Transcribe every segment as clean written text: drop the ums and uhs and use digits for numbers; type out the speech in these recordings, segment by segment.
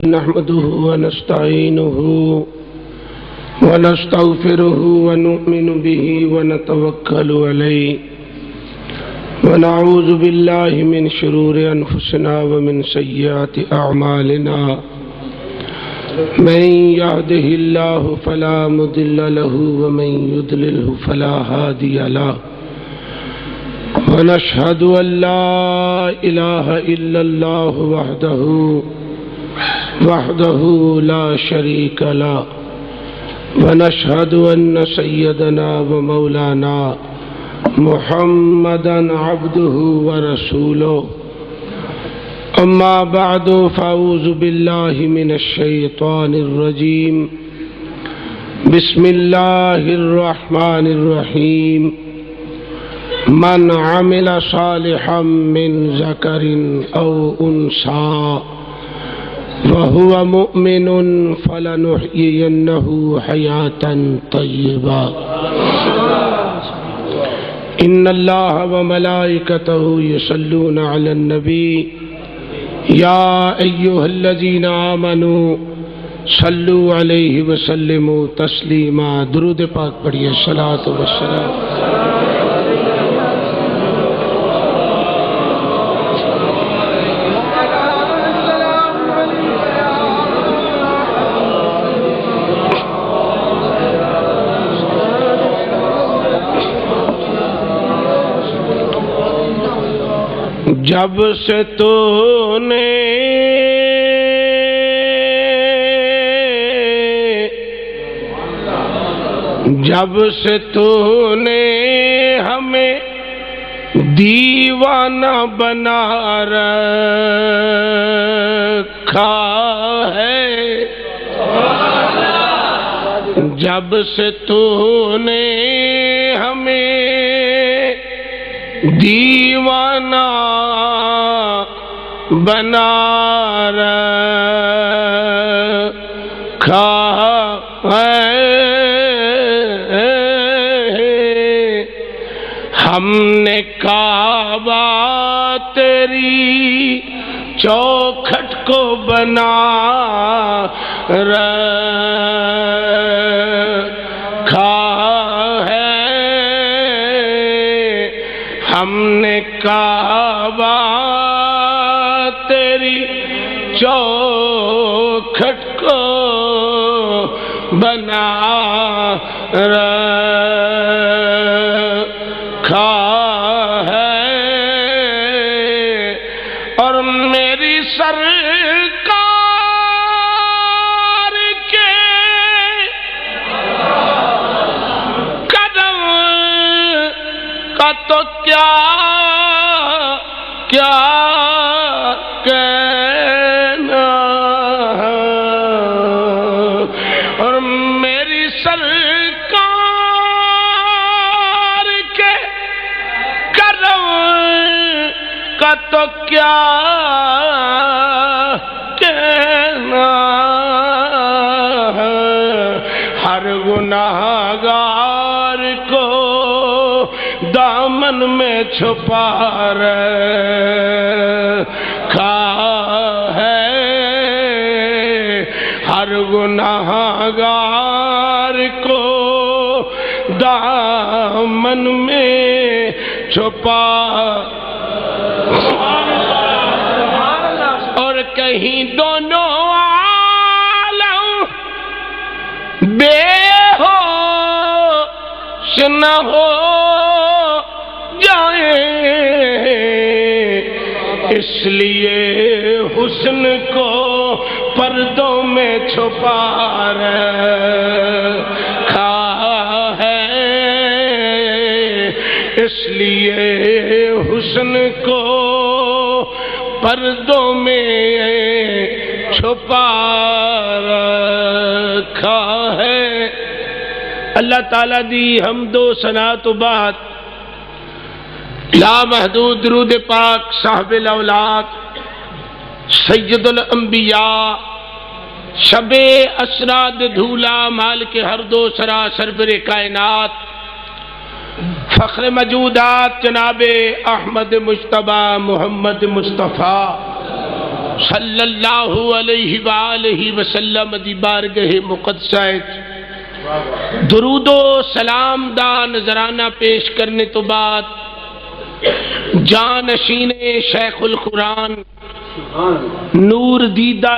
نحمده ونستعينه ونستغفره ونؤمن به ونتوكل عليه ونعوذ بالله من شرور أنفسنا ومن سيئات أعمالنا من يهده الله فلا مضل له ومن يضلله فلا هادي له ونشهد أن لا إله إلا الله وحده لا شريك له ونشهد أن سيدنا ومولانا محمدا عبده ورسوله أما بعد فأعوذ بالله من الشيطان الرجيم بسم الله الرحمن الرحيم من عمل صالحا من ذكر أو أنثى وهو مؤمن فلنحيينه حياة طيبة إن الله وملائكته يصلون على النبي يا أيها الذين آمنوا صلوا عليه وسلموا تسليما درود پاک پڑھیے الصلاۃ والسلام جب سے تو نے ہمیں دیوانہ بنا رکھا ہے جب سے تو نے ہمیں دیوانہ بنا رکھا ہے ہم نے کعبہ تیری چوکھٹ کو بنا رکھا ہے ہم نے کعبہ تیری چوکھٹ کو بنا رکھا ہے اور میری سرکار کے قدم کا تو کیا کہنا اور میری سرکار کے قدم کا تو کیا کہنا ہر گناہگار کو دامن میں چھپا رکھا ہے ہر گناہگار کو دامن میں چھپا اور کہیں دونوں عالم بے ہوش نہ ہو اس لیے حسن کو پردوں میں چھپا رکھا ہے اس لیے حسن کو پردوں میں چھپا رکھا ہے اللہ تعالیٰ دی حمد و ثنا تو بعد لامحدود درود پاک صاحب الاولاد سید الانبیاء شب اسراد دھولا مال کے ہر دو سرا سرور کائنات فخر موجودات جناب احمد مجتبی محمد مصطفیٰ صلی اللہ علیہ وآلہ وسلم دی بارگاہ مقدسہ درود و سلام دا نذرانہ پیش کرنے تو بعد جانشین شیخ القرآن نور دیدہ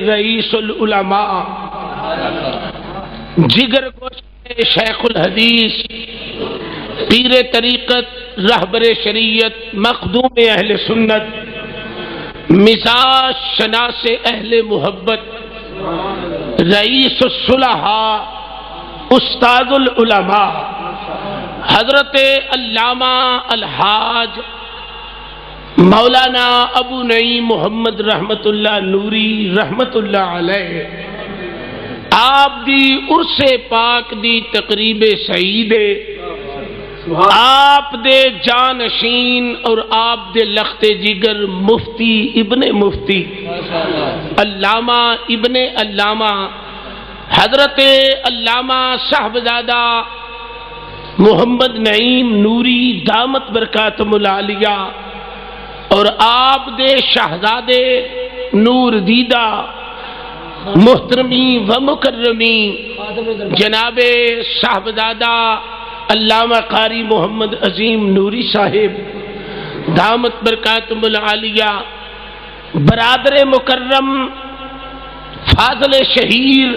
رئیس العلماء جگر گوشت شیخ الحدیث پیر طریقت رہبر شریعت مخدوم اہل سنت مزاج شناس اہل محبت رئیس الصلحاء استاد العلماء حضرت علامہ الحاج مولانا ابو نعیم محمد رحمت اللہ نوری رحمت اللہ علیہ آپ دی عرس پاک دی تقریب سعید آپ دے جانشین اور آپ دے لخت جگر مفتی ابن مفتی علامہ ابن علامہ حضرت علامہ صاحبزادہ محمد نعیم نوری دامت برکاتہم العالیہ اور آپ دے شہزادے نور دیدہ محترمی و مکرمی جناب صاحبزادہ علامہ قاری محمد عظیم نوری صاحب دامت برکاتہم العالیہ برادر مکرم فاضل شہیر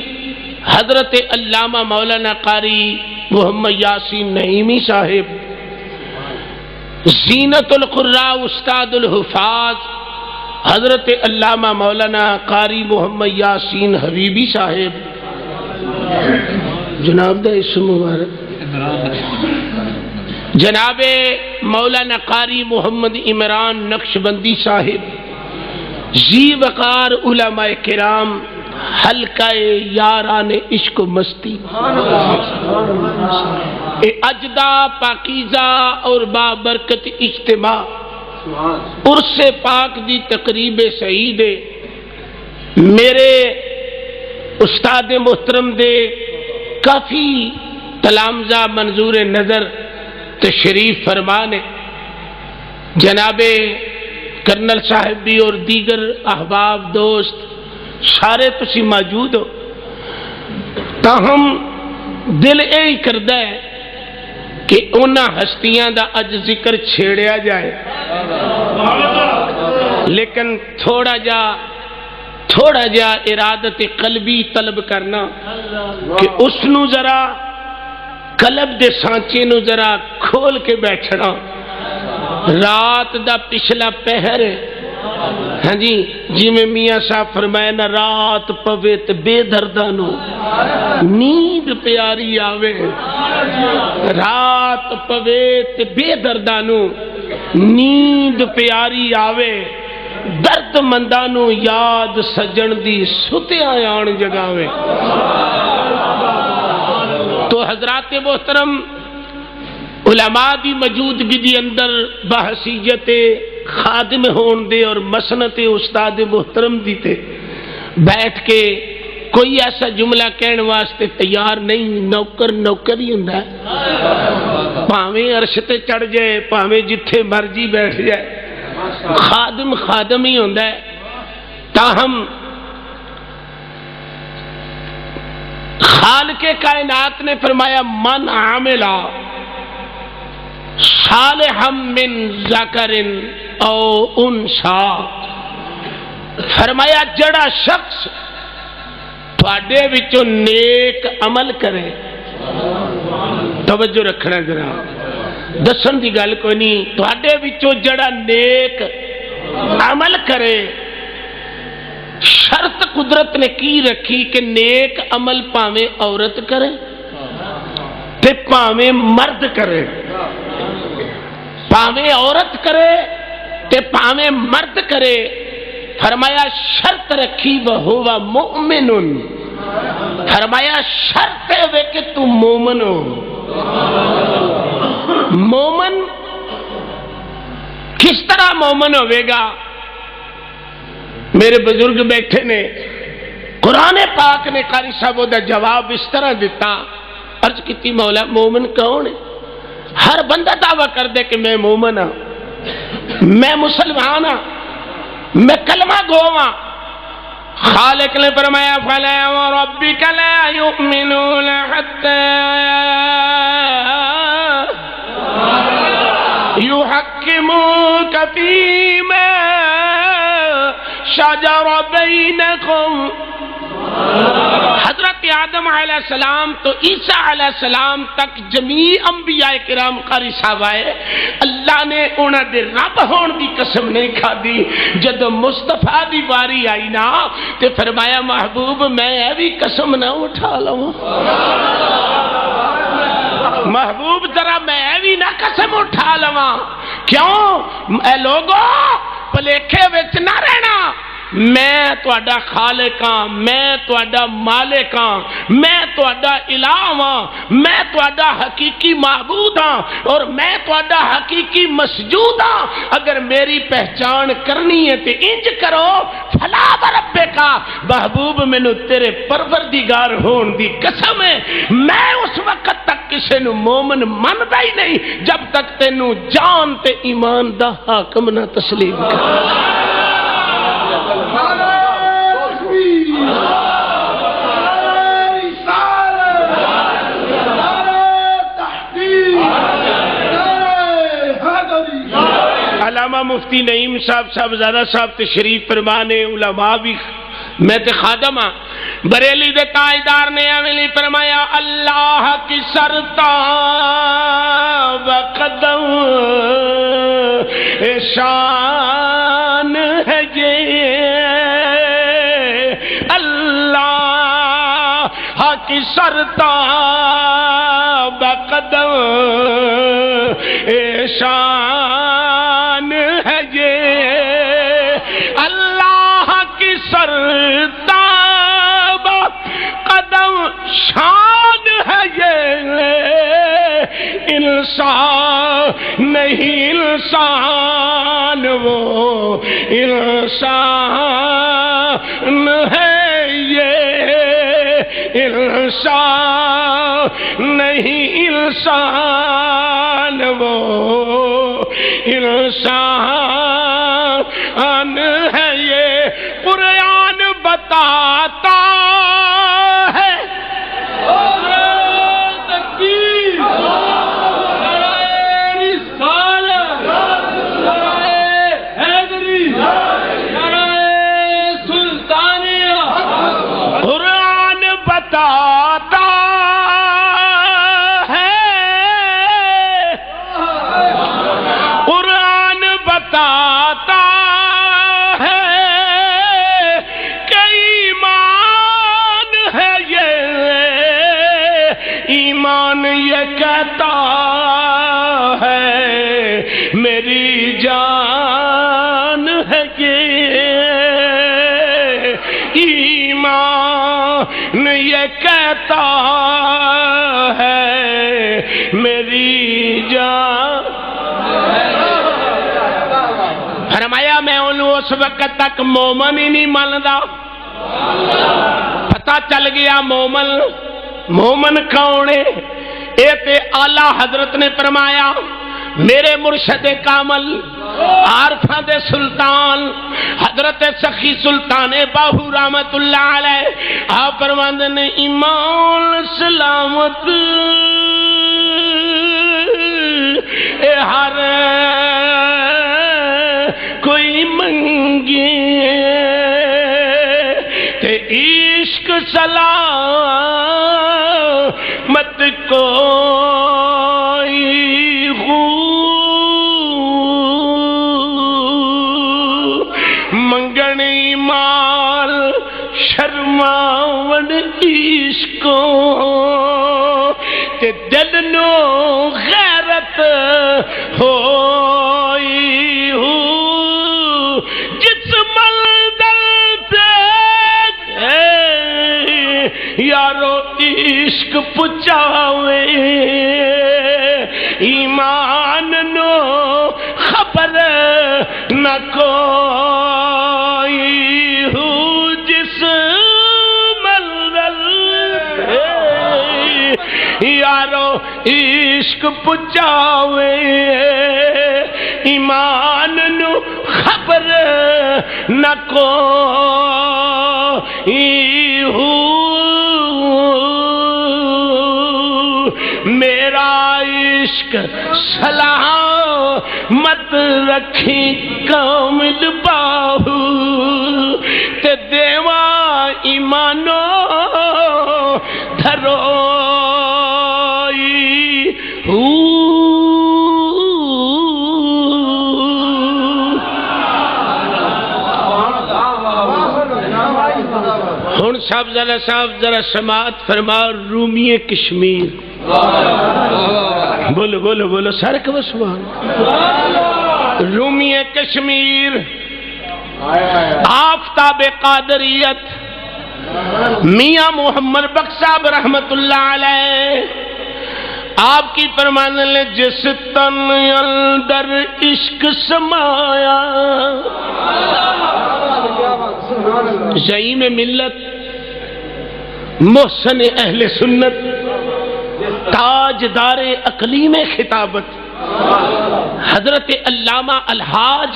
حضرت علامہ مولانا قاری محمد یاسین نعیمی صاحب زینت القراء استاد الحفاظ حضرت علامہ مولانا قاری محمد یاسین حبیبی صاحب جناب دا اسم مبارک جناب مولانا قاری محمد عمران نقشبندی صاحب ذی وقار علماء کرام حلقہ یاران عشق و مستی اجدا پاکیزہ اور بابرکت اجتماع عرس پاک دی تقریب سعید میرے استاد محترم دے کافی تلامزہ منظور نظر تشریف فرمانے جناب کرنل صاحب بھی اور دیگر احباب دوست سارے تسی موجود ہو تاہم دل اے کردہ ہے کہ انہاں ہستیاں دا اج ذکر چھیڑیا جائے لیکن تھوڑا جا ارادت قلبی طلب کرنا کہ اس نو ذرا قلب دے سانچے نو ذرا کھول کے بیٹھنا رات دا پچھلا پہر ہے ہاں جی میں میاں صاحب فرمائے نا رات پوے تے بے دردانو نیند پیاری آوے رات پوے تے بے دردانو نیند پیاری آوے درد مندانو یاد سجن دی ستے آیان جگاوے تو حضرات محترم علماء دی موجودگی دی اندر بحثیت خادم ہون دے اور مسنت استاد محترم دی تے بیٹھ کے کوئی ایسا جملہ کہنے واسطے تیار نہیں نوکر ہی ہوندا ہے پاویں عرش تے چڑھ جائے پاویں جتھے مرضی بیٹھ جائے خادم ہی ہوندا ہے تاہم خالق کائنات نے فرمایا من عاملہ صالحا من ذکر او انسا فرمایا جڑا شخص تواڈے وچوں نیک عمل کرے توجہ رکھنا ذرا دسن دی گل کوئی نہیں تواڈے وچوں جڑا نیک عمل کرے شرط قدرت نے کی رکھی کہ نیک عمل پاویں عورت کرے تے پاویں مرد کرے پاویں عورت کرے تے پاویں مرد کرے فرمایا شرط رکھی وہو مؤمن فرمایا شرط ہے کہ تو مومن ہو مومن کس طرح مومن ہوئے گا میرے بزرگ بیٹھے نے قرآن پاک نے قاری صاحب دا جواب اس طرح دیتا عرض کیتی مولا مومن کون ہے ہر بندہ دعویٰ کر دے کہ میں مومن ہاں میں مسلمان ہاں میں کلمہ گواں. خالق نے فرمایا فَلَا وَرَبِّكَ لَا يُؤْمِنُونَ حَتَّى يُحَكِّمُوكَ فِيمَا شَجَرَ بَيْنَكُمْ. حضرت آدم علیہ السلام تو عیسیٰ علیہ السلام تک جمیع انبیاء کرام قاری صاحب آئے. اللہ نے انہاں دے رب ہون دی قسم نہیں کھادی. جد مصطفیٰ دی باری آئی نا تے فرمایا محبوب میں اے بھی قسم نہ اٹھا لوں. محبوب ذرا میں اے بھی نہ قسم اٹھا لوں. کیوں اے لوگو پلیکھے وچ نہ رہنا. میں تہاڈا خالق ہاں, میں تہاڈا مالک ہاں, میں تہاڈا الہ ہاں, میں تہاڈا حقیقی معبود ہاں اور میں تہاڈا حقیقی مسجود ہاں. اگر میری پہچان کرنی ہے تے انج کرو فلا بربک. محبوب مینوں تیرے پروردگار ہون دی قسم ہے میں اس وقت تک کسے نو مومن مندا ہی نہیں جب تک تینوں جان تے ایمان دا حاکم نہ تسلیم کر. علامہ مفتی نعیم صاحب صاحبزادہ صاحب تشریف فرمانے. علماء بھی میں تے خادم ہاں. بریلی دے تاجدار نے اولی فرمایا اللہ کی سرتاب قدم شان ہے یہ اللہ کی سرتاب قدم شان ہے یہ اللہ کی سرتاب قدم شان ہے یہ انسان نہیں انسان وہ انسان ہے یہ انسان نہیں انسان وہ انسان ہے یہ. قرآن بتاتا ہے قرآن بتاتا ہے قرآن بتاتا ہے کہ ایمان ہے یہ ایمان یہ کہتا ہے میری جان ہے یہ ایمان یہ کہتا ہے میری جان. فرمایا میں انہوں اس وقت تک مومن ہی نہیں ماندا. پتہ چل گیا مومن کون ہے. اے تے اعلیٰ حضرت نے فرمایا میرے مرشد کامل عارفہ دے سلطان حضرت سخی سلطان باہو رحمت اللہ علیہ آپ فرماندے نے ایمان سلامت اے ہر کوئی منگے تے عشق سلامت کوئی منگنی مال شرماون عشقوں تے دل نو غیرت ہوئی ہو جس مندل پہ یارو عشق پچاوے ایمان نو خبر نہ کوئی ہو جس مندل پہ یارو عشق پچاوے ایمان نو خبر نہ کوئی ہو، میرا عشق سلامت رکھی کامل باہو، تے دیوا ایمانو دھروئی ہو۔ ہن صاحب ذرا سماعت فرما، رومی کشمیر، بولو بولو بولو سارے کو سبحان، رومی کشمیر، آفتاب قادریت، میاں محمد بخش صاحب رحمت اللہ علیہ، آپ کی فرمان لے جس تن اندر عشق سمایا، زعیم ملت، محسن اہل سنت، تاجدار اقلیم خطابت، حضرت علامہ الحاج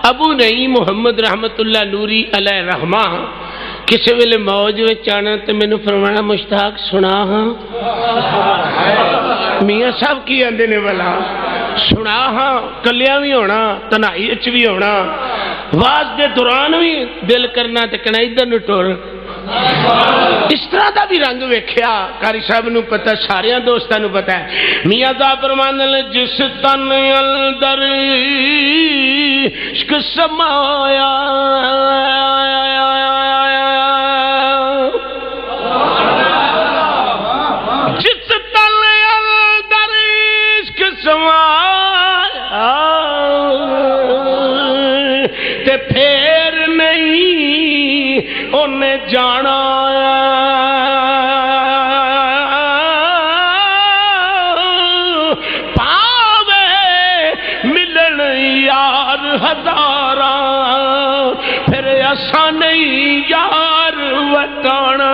ابو نعیم محمد رحمت اللہ نوری علیہ رحمہ، کسی ویلے موج میں چانا تو میں نے فرمایا مشتاق سنا ہاں، میاں صاحب کی آندے نے والا سنا ہاں، کلیاں بھی ہونا، تنہائی اچ بھی ہونا، واز دے دوران بھی دل کرنا تے کہنا ادھر نو ٹور، اس طرح دا بھی رنگ ویکھیا، قاری صاحب نو پتہ، سارے دوستاں نو پتہ ہے، میاں دا فرمان لے جس تن اندر عشق سمایا، جس تن اندر عشق سمایا، تے پھر نہیں انہیں جانا، پاوے ملن یار ہزاراں، پھر ایسا نہیں یار وٹانا۔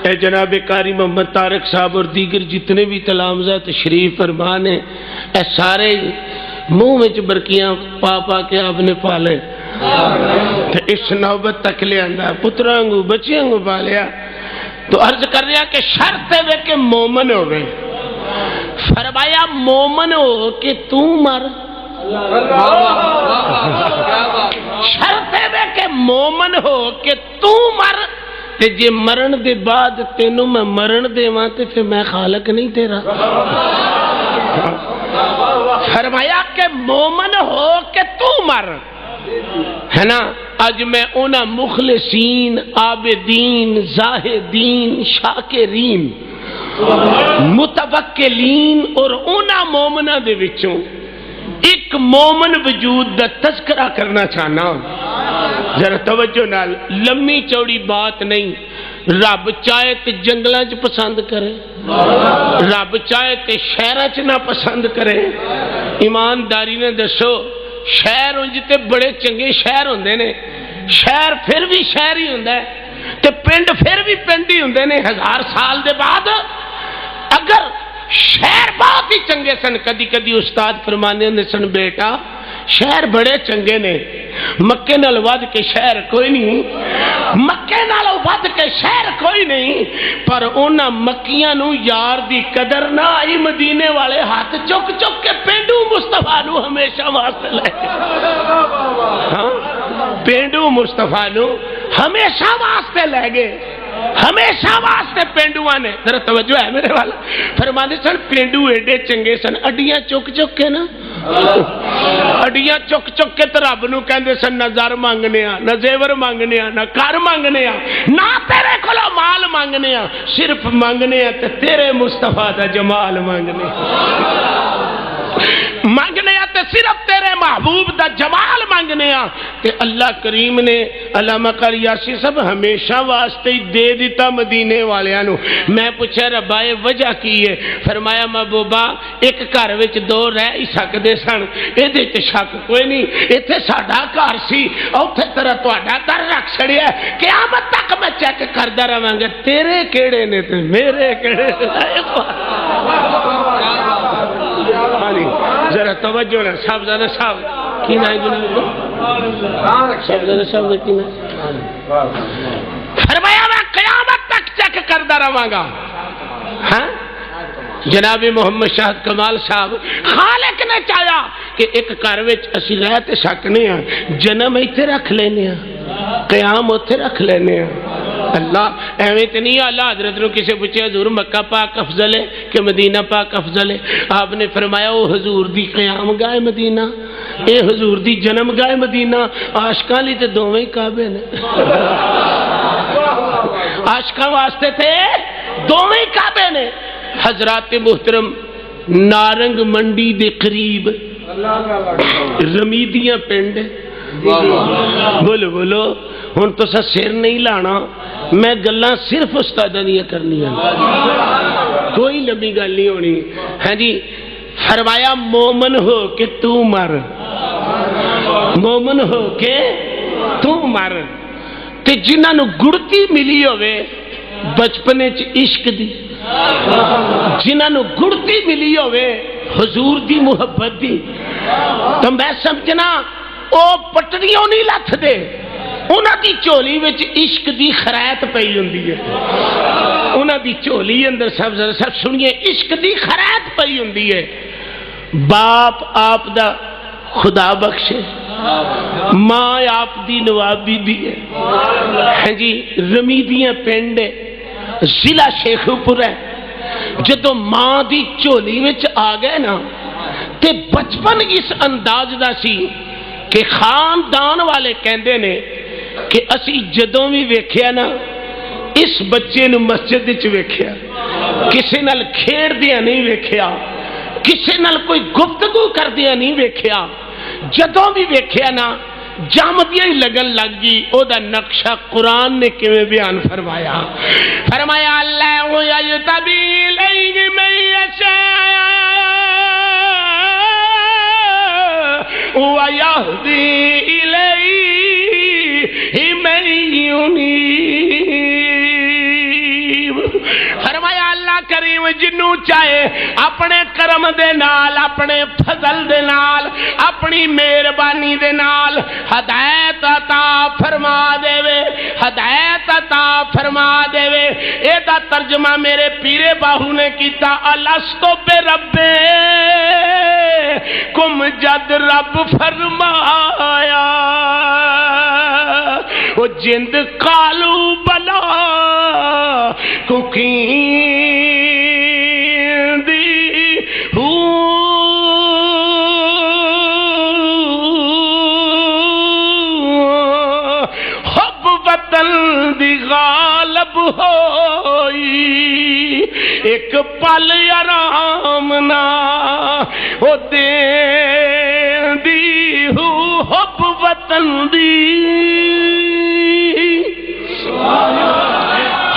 اے جناب قاری محمد طارق صاحب اور دیگر جتنے بھی تلامذہ تشریف فرمان ہیں، اے سارے منہ میں برکیاں پا پا کے آپ نے پالے، اس نوبت تک لے آندہ پترانگو بچیاں گو پالیا، تو عرض کر رہا کہ شرط ہے کہ مومن ہو گئے، فرمایا مومن ہو کہ تو مر، شرط ہے کہ مومن ہو کہ تو مر، تے جے مرن دے بعد تینوں میں مرن دے ماں تے پھر میں خالق نہیں تیرا، فرمایا کہ مومن ہو کہ تو مر، ہے نا؟ آج میں اونا مخلصین، عابدین، زاہدین، شاکرین، متوکلین اور اونا مومنہ دے وچوں ایک مومن وجود دا تذکرہ کرنا چاہنا، ذرا توجہ نال، لمبی چوڑی بات نہیں، رب چاہے تے جنگلاں چ پسند کرے، رب چاہے تے شہراں چ نہ پسند کرے، ایمانداری نے دسو، شہر انجتے بڑے چنگے شہر ہوندے نے، شہر پھر بھی شہر ہی ہوندا ہے، تے پنڈ پھر بھی پنڈ ہی ہوندے نے، 1000 سال دے بعد اگر شہر بہت ہی چنگے سن، کدی کدی استاد فرمانے ہوندے سن بیٹا شہر بڑے چنگے نے، مکے نال ود کے شہر کوئی نہیں، مکے نال ود کے شہر کوئی نہیں، پر انہاں مکیاں نو یار دی قدر نہ آئی، مدینے والے ہاتھ چک چک کے پینڈو مصطفیٰ نو ہمیشہ واسطے لے گئے، ہاں پینڈو مصطفیٰ نو ہمیشہ واسطے لے گئے، ہمیشہ واسطے پینڈوان نے، ذرا توجہ ہے میرے والا، فرمانے سن پینڈو ایڈے چنگے سن، اڈیاں چک چک کے نا، اڈیاں چک چک کے تو رب نو کہندے سن نہ زر مانگنے آ، نہ زیور مانگنے آ، نہ کار مانگنے آ، نہ تیرے کھلو مال مانگنے آ، صرف مانگنے آ تے تیرے مصطفیٰ دا جمال مانگنے مانگنے آ تے صرف تیرے محبوب دا جمال مانگنے منگنے تے اللہ کریم نے علامہ قاری یاسین صاحب ہمیشہ واسطے ہی دے دیتا مدینے والیاں نو۔ میں پوچھا ربا یہ وجہ کی ہے؟ فرمایا محبوبہ ایک گھر وچ دو رہ ہی سکدے سن، ایدے تے شک کوئی نہیں، ایتھے ساڈا گھر سی اوتھے طرح تہاڈا گھر رکھ چھڑیا ہے، قیامت تک میں چیک کردا رہواں گا تیرے کیڑے نے تے میرے کیڑے نے۔ ذرا توجہ نہ صاحب زادہ صاحب کی نام ہے جناب صاحب زادہ صاحب کی نام؟ فرمایا میں قیامت تک چیک کردا رہواں گا۔ ہاں جناب محمد شاہد کمال صاحب خالق نے چاہیا کہ ایک گھر وچ اسی رہ تے سکنے ہاں، جنم ایتھے رکھ لینے ہاں، قیام اوتھے رکھ لینے ہاں۔ اللہ ایویں تے نہیں اللہ حضرت نو کسے پوچھے حضور مکہ پاک افضل ہے کہ مدینہ پاک افضل ہے؟ آپ نے فرمایا وہ حضور دی قیام گاہ مدینہ، اے حضور دی جنم گاہ مدینہ، عاشقاں لئی تے دوویں کعبے نے۔ عاشقاں واسطے تے دوویں کعبے نے۔ حضرات محترم نارنگ منڈی دے قریب رمیدیاں پنڈ، بولو بولو ہن تو سر نہیں لانا، میں گلاں صرف استاداں دیاں کرنیاں، کوئی لمبی گل نہیں ہونی۔ ہاں جی فرمایا مومن ہو کہ تو مر، مومن ہو کے تو مر، تے جنہاں نو گڑتی ملی ہوئے بچپنے چ عشق دی، جنہاں نو گڑتی ملی ہوئے حضور دی محبت دی، تو میں سمجھنا او پٹڑیوں نہیں لتھ دے، انہاں دی چولی وچ عشق دی خرائط پئی ہوندی ہے، انہاں دی چولی اندر سب سنیے عشق دی خرائط پئی ہوندی ہے۔ باپ آپ دا خدا بخشے، ماں آپ دی نوابی دی ہے، ہاں جی رمیدیاں پنڈ ہے، ضلع شیخوپور ہے۔ جدو ماں دی چولی وچ آ گئے نا تے بچپن اس انداز دا سی کہ خاندان والے کہندے نے کہ اسی جدوں بھی ویکھیا نا اس بچے نو مسجد وچ ویکھیا، کسے نال کھیڑ دیا نہیں ویکھیا، کسے نال کوئی گفتگو کر دیا نہیں ویکھیا، جدوں بھی ویکھیا نا جامدیاں ہی لگن لگ گی۔ او دا نقشہ قرآن نے کیویں بیان فرمایا، فرمایا اللہ یجتبی الیہ من یشاء ویہدی الیہ من ینیب۔ فرمایا اللہ کریم جنوں چاہے اپنے کرم دے نال، اپنے فضل دے نال، اپنی مہربانی دے نال ہدایت عطا فرما دے وے، ہدایت عطا فرما دے وے۔ اے دا ترجمہ میرے پیرے باہو نے کیتا الستو بربکم، جد رب فرمایا وہ جند قالو بلا کوکین دی حب وطن دی غالب ہوئی، ایک پل آرام نہ او دین دی حب وطن دی،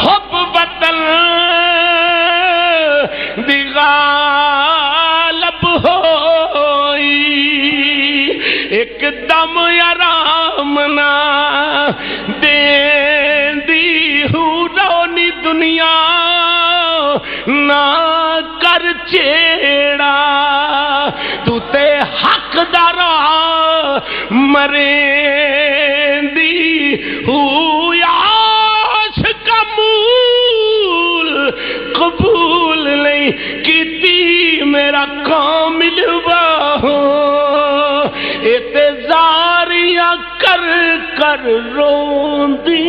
حب وطن دی غالب ہوئی، ایک دم آرام نہ دین دی رونی دنیا نہ کر چیڑا، تو تے حق دارا مرے دی یاس قبول قبول نہیں کیتی میرا کامل باہو، اعتذاریاں کر کر روندی۔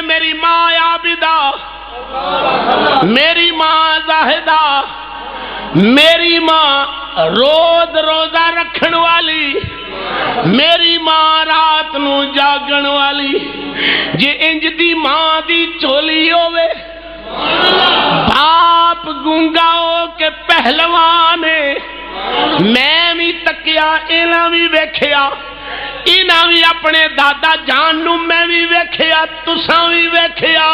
میری ماں عابدہ، میری ماں زاہدہ، میری ماں روز روزہ رکھن والی، میری ماں رات نو جاگن والی، جے انج دی ماں دی چولی ہووے، باپ گونگا ہو کے پہلوان ہے، میں بھی تکیا انہاں بھی ویکھیا، انہاں بھی اپنے دادا جان نو میں بھی ویکھیا، تساں بھی ویکھیا۔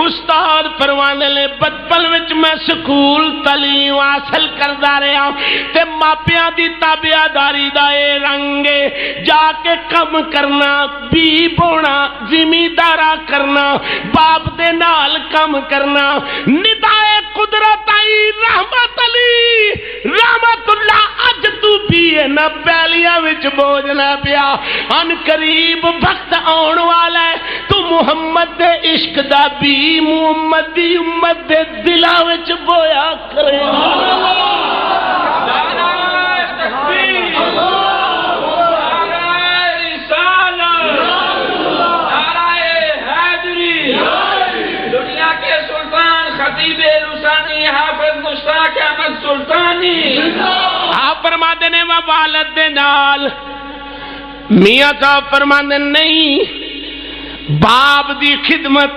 استاد فرماندے نے بچپن وچ میں سکول تعلیم حاصل کردا رہا تے ماپیاں دی تابعداری دا اے رنگ جا کے کم کرنا، بی بونا، زمیندارا کرنا، باپ دے نال کم کرنا، ندائے قدرت آئی رحمت علی رحمت اللہ اج تو پیے نہ پیلیاں وچ بوجھ نہ پیا، ان قریب وقت آن والا ہے تو محمد دے عشق دا بھی محمد دی امت دے دلاں وچ بویا کرے۔ آپ فرماتے نے وہ والد دے نال، میاں صاحب فرماتے نہیں، باپ دی خدمت،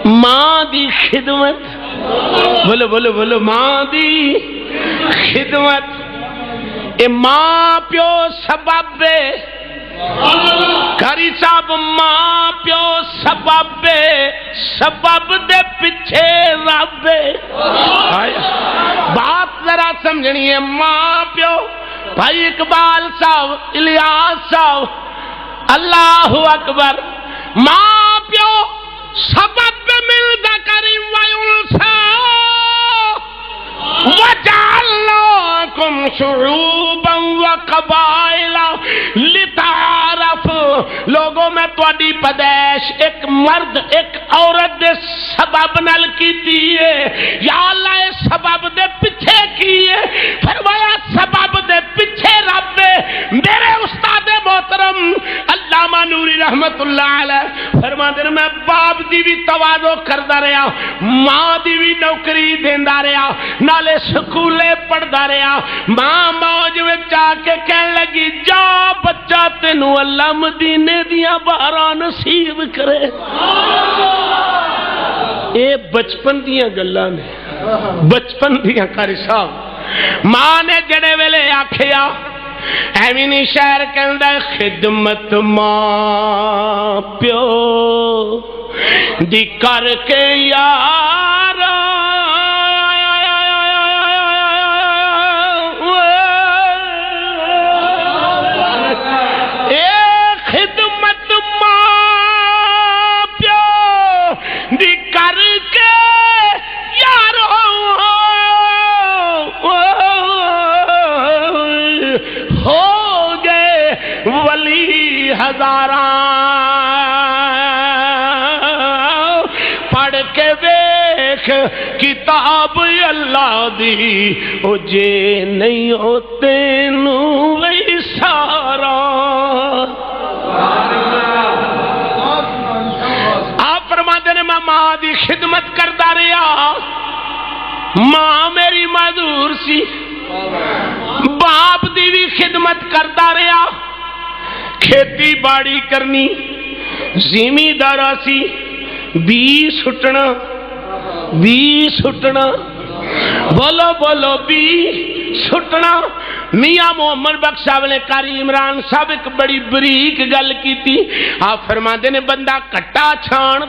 ماں دی خدمت، بولو بولو بولو، ماں دی خدمت، اے ماں پیو سبب کری صاحب، ماں پیو سبب سبب دے پیچھے رب، بات ذرا سمجھنی ہے، ماں پیو، بھائی اقبال صاحب، الیاس صاحب، اللہ اکبر، ماں پیو سبب ملدا کریم وینسا وجعلناکم شعوبا وقبائل لتعارف، لوگوں میں تواڈی پیدائش ایک مرد ایک عورت دے سبب نال کیتی ہے، یا اللہ اے سبب دے پیچھے کیے، فرمایا سبب دے پیچھے رب ہے۔ میرے استاد محترم علامہ نوری رحمت اللہ علیہ فرماتے ہیں میں باپ دی بھی تواضع کردا رہا، ماں دی بھی نوکری دیندا رہا، نالے سکولے پڑھدا رہا، ماں موج وچ آ کے کہن لگی جا بچہ تینوں اللہ مدینے دیاں باراں نصیب کرے۔ اے بچپن دیاں گلاں نے، بچپن دیاں قاری صاحب، ماں نے جڑے ویلے آکھیا ایویں نہیں شہر کہندا خدمت ماں پیو دی کر کے یار، اے خدمت ماں پیو دی کر کے یار ہو گئے ولی ہزاراں، پڑھ کے دیکھ کتاب اللہ دی، او جے نہیں ہو تینوں وی سارا۔ آپ فرماتے ہیں میں ماں دی خدمت کرتا رہا، ماں میری معذور سی، باپ دی بھی خدمت کرتا رہا، کھیتی باڑی کرنی، زمیندارا سی، بی سٹنا، بولو بولو بی سٹنا۔ میاں محمد بخش صاحب نے قاری عمران صاحب ایک بڑی بریک گل کی تھی، آپ فرماتے نے بندہ کٹا چھان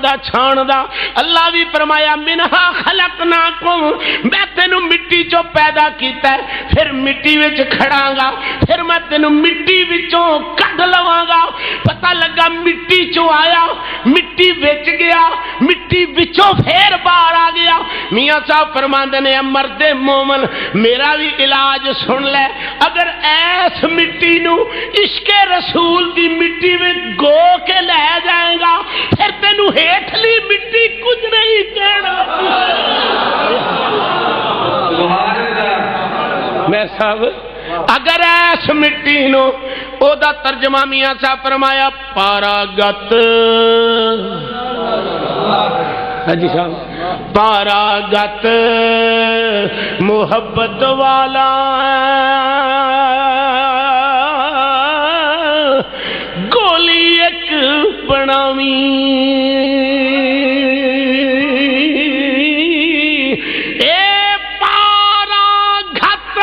دا، اللہ بھی فرمایا منہا خلقناکم، میں تینوں مٹی چوں پیدا کیتا ہے، پھر مٹی وچ کھڑاں گا، پھر میں تینوں مٹی وچوں کڈ لواں گا، پتہ لگا مٹی چوں آیا، مٹی وچ گیا، مٹی وچوں پھر باہر آ گیا۔ میاں صاحب فرماتے نے مرد مومن میرا بھی علاج سن لے، اگر ایس مٹی نو عشق رسول دی مٹی میں گو کے لے جائے گا، پھر تینوں ہیٹھلی مٹی کچھ نہیں کہنا۔ میں صاحب اگر ایس مٹی نو، او دا ترجمہ میاں صاحب فرمایا پاراگت، جی صاحب پاراگت محبت والا گولی ایک بناوی اے پارا گھت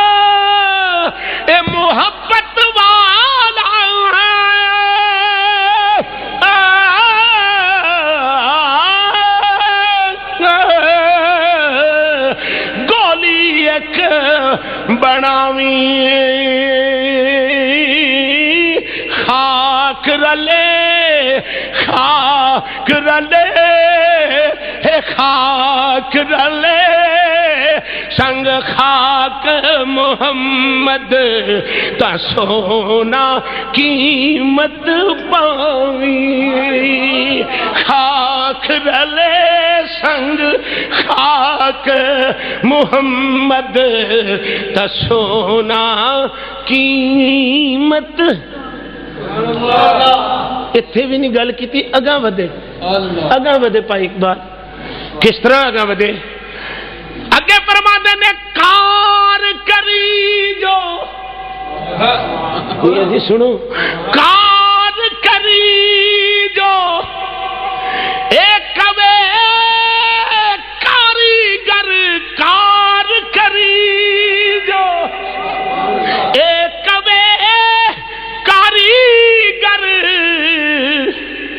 اے محبت والا گولی ایک بناوی خاک رلے خاک رلے خاک رلے سنگ خاک محمد تا سونا قیمت پاوی خاک رلے سنگ خاک محمد تا سونا قیمت اتھے بھی نہیں گل کی تھی اگاں ودے پائی اقبال کس طرح اگاں ودے اگے فرماتے نے کار کری جو جی سنو کار کری جو ایک کوے کاریگر کار کری جو ایک کوے کاریگر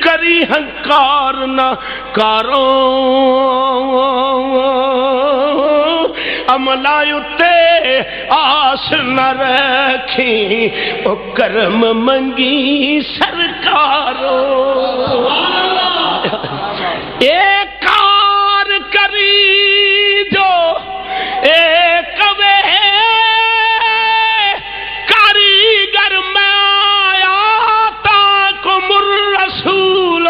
کری ہنکار نہ کارو عملہ اتے آس نہ رکھی او کرم منگی سرکارو ایک کار کری جو ایک وے کاریگر میں آیا تاکم الرسول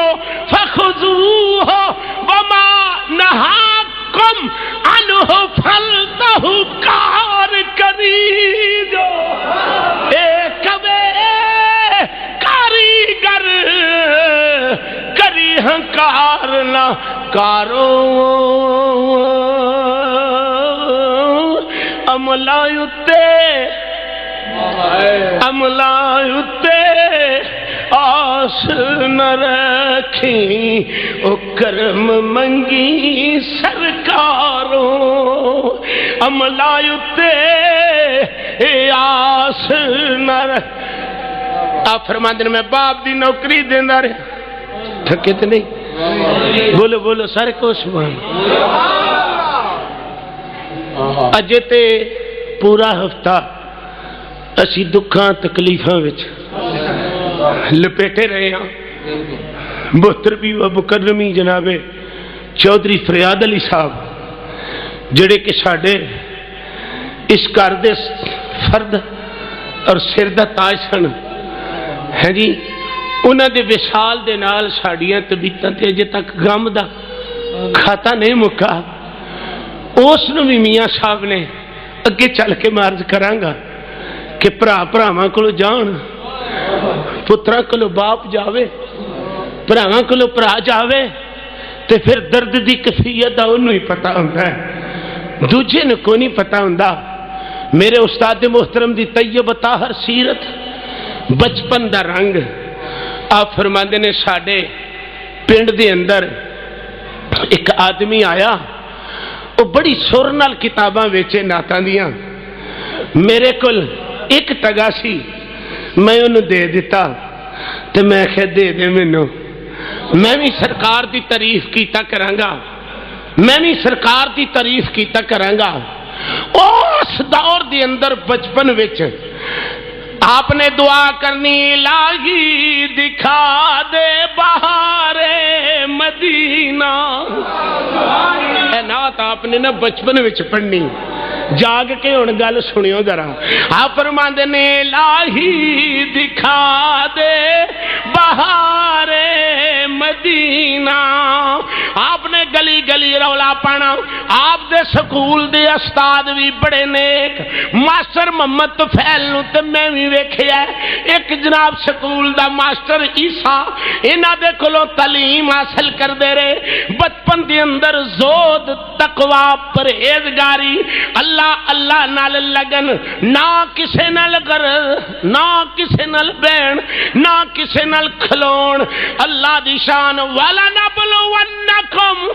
فخذوہ وما نہاکم عنہ فلتہ کار کری جو ایک وے کاریگر کری ہنکار نہ کارو عملہ اتے آس نہ رکھی او کرم منگی سرکارو عملہ اتے آس نہ رکھی آپ فرما دن میں باپ دی نوکری دیندہ رہے تھکے تو نہیں بولو بولو سارے کو سبحان اجے تے پورا ہفتہ اسی دکھاں تکلیفاں وچ لپیٹے رہے ہیں محترمی و مکرمی جناب چودھری فریاد علی صاحب جڑے کہ ساڈے اس گھر دے فرد اور سر دا تاج سن ہے جی انہاں دے وصال دے نال ساڈیاں طبیعتاں تے اجے تک غم دا کھاتا نہیں مکا اس نو بھی میاں صاحب نے اگے چل کے عرض کراں گا کہ بھراواں کولوں جان پتراں کولوں باپ جاوے بھراواں کولوں بھرا جاوے تے پھر درد دی کیفیت دا اونوں ہی پتہ ہوندا ہے دوجے نوں کوئی نہیں پتہ ہوندا میرے استاد محترم دی طیب طاہر سیرت بچپن دا رنگ آپ فرماندے نے ساڈے پنڈ دے اندر ایک آدمی آیا وہ بڑی سر نال کتاباں ویچے نعتاں دیاں میرے کول ایک ٹگا سی میں انہوں دے دیتا تو میں کہہ دے دے مینوں میں بھی سرکار دی تعریف کیتا کرانگا میں بھی سرکار دی تعریف کیتا کرانگا اس دور دی اندر بچپن وچ آپ نے دعا کرنی الہی دکھا دے بہار مدینہ اے نعت آپ نے نا بچپن وچ پڑھنی جاگ کے ہن گل سنیو ذرا آپ فرماندے نے الہی دکھا دے بہار مدینہ آپ نے گلی گلی رولا پانا. آپ دے سکول دے استاد بھی بڑے نیک. ماسٹر محمد طفیل نو تے میں بھی ویکھیا. ایک جناب سکول دا ماسٹر عیسیٰ انہاں دے کولوں تعلیم حاصل کردے رہے. بچپن دے اندر زہد تقوی پرہیزگاری اللہ اللہ نال لگن نہ کسے نال غرض نہ کسے نال بین نہ کسے نال کھلون. اللہ دی شان والا نبلونکم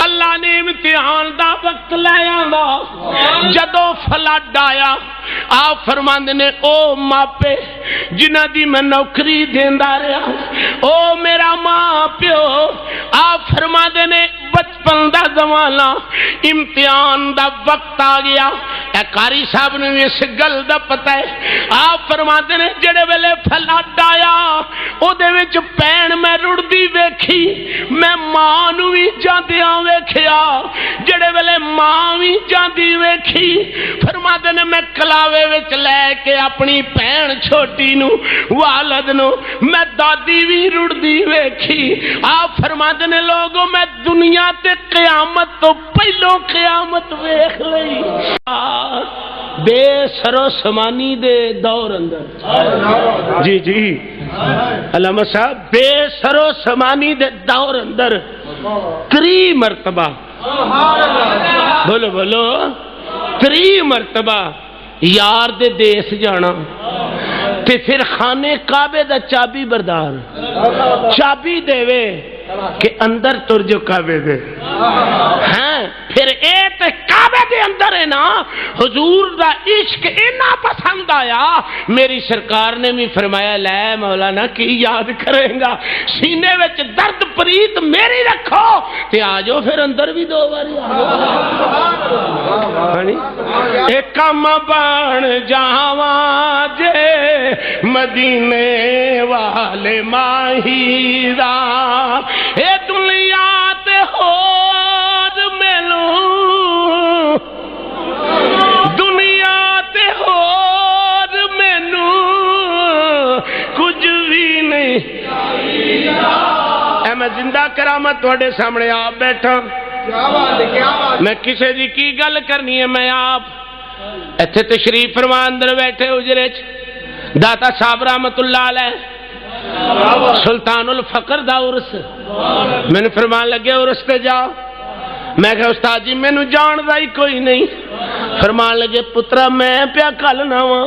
اللہ نے امتحان دا وقت لے آندا. جدو فلڈ آیا آپ فرماندے نے او ماپے جنہ دی میں نوکری دیندا رہا او میرا ماں پیو. آپ فرماندے نے بچپن دا زمانہ امتحان دا وقت آ گیا. اے قاری صاحب نے اس گل دا پتہ ہے. آپ فرماندے نے جڑے ویلے فلڈ آیا او دے وچ پین میں رڑدی ویکھی میں ماں نو بھی جاندیاں ویکھیا. جڑے ویلے ماں بھی جاندی ویکھی فرماندے نے میں کلاوے وچ لے کے اپنی بہن چھوٹی نو والد نو میں دادی بھی رڑدی ویکھی. آپ فرماندے نے لوگوں میں دنیا تے قیامت تو پہلو قیامت ویکھ لئی. بے سرو سمانی دے دور اندر جی جی علامہ صاحب بے سرو سمانی دے دور اندر 3 مرتبہ بولو بولو 3 مرتبہ یار دے دیس جانا تے پھر خانے کعبے دا چابی بردار چابی دے وے کہ اندر تر جو کعبے دے ہیں. پھر اے تے کعبے دے اندر ہے نا حضور دا عشق اتنا پسند آیا میری سرکار نے بھی فرمایا لے مولانا کی یاد کریں گا سینے وچ درد پریت میری رکھو تے آ جاؤ پھر اندر بھی 2 باری ایک کم بن جاواں جے مدینے والے ماہی دا اے دنیا تے ہور مینوں دنیا تے ہور مینوں کچھ بھی نہیں. اے میں زندہ کرامت تھوڑے سامنے آپ بیٹھا میں کسے دی کی گل کرنی ہے. میں آپ ایتھے تشریف فرما اندر بیٹھے اجرے داتا صاحب رحمت اللہ علیہ سلطان الفقر دا عرس میں نے فرمان لگے عرس تے جاؤ. میں کہا استاد جی میں نو جان دا ہی کوئی نہیں. فرمان لگے پترا میں پیا کھلنا وا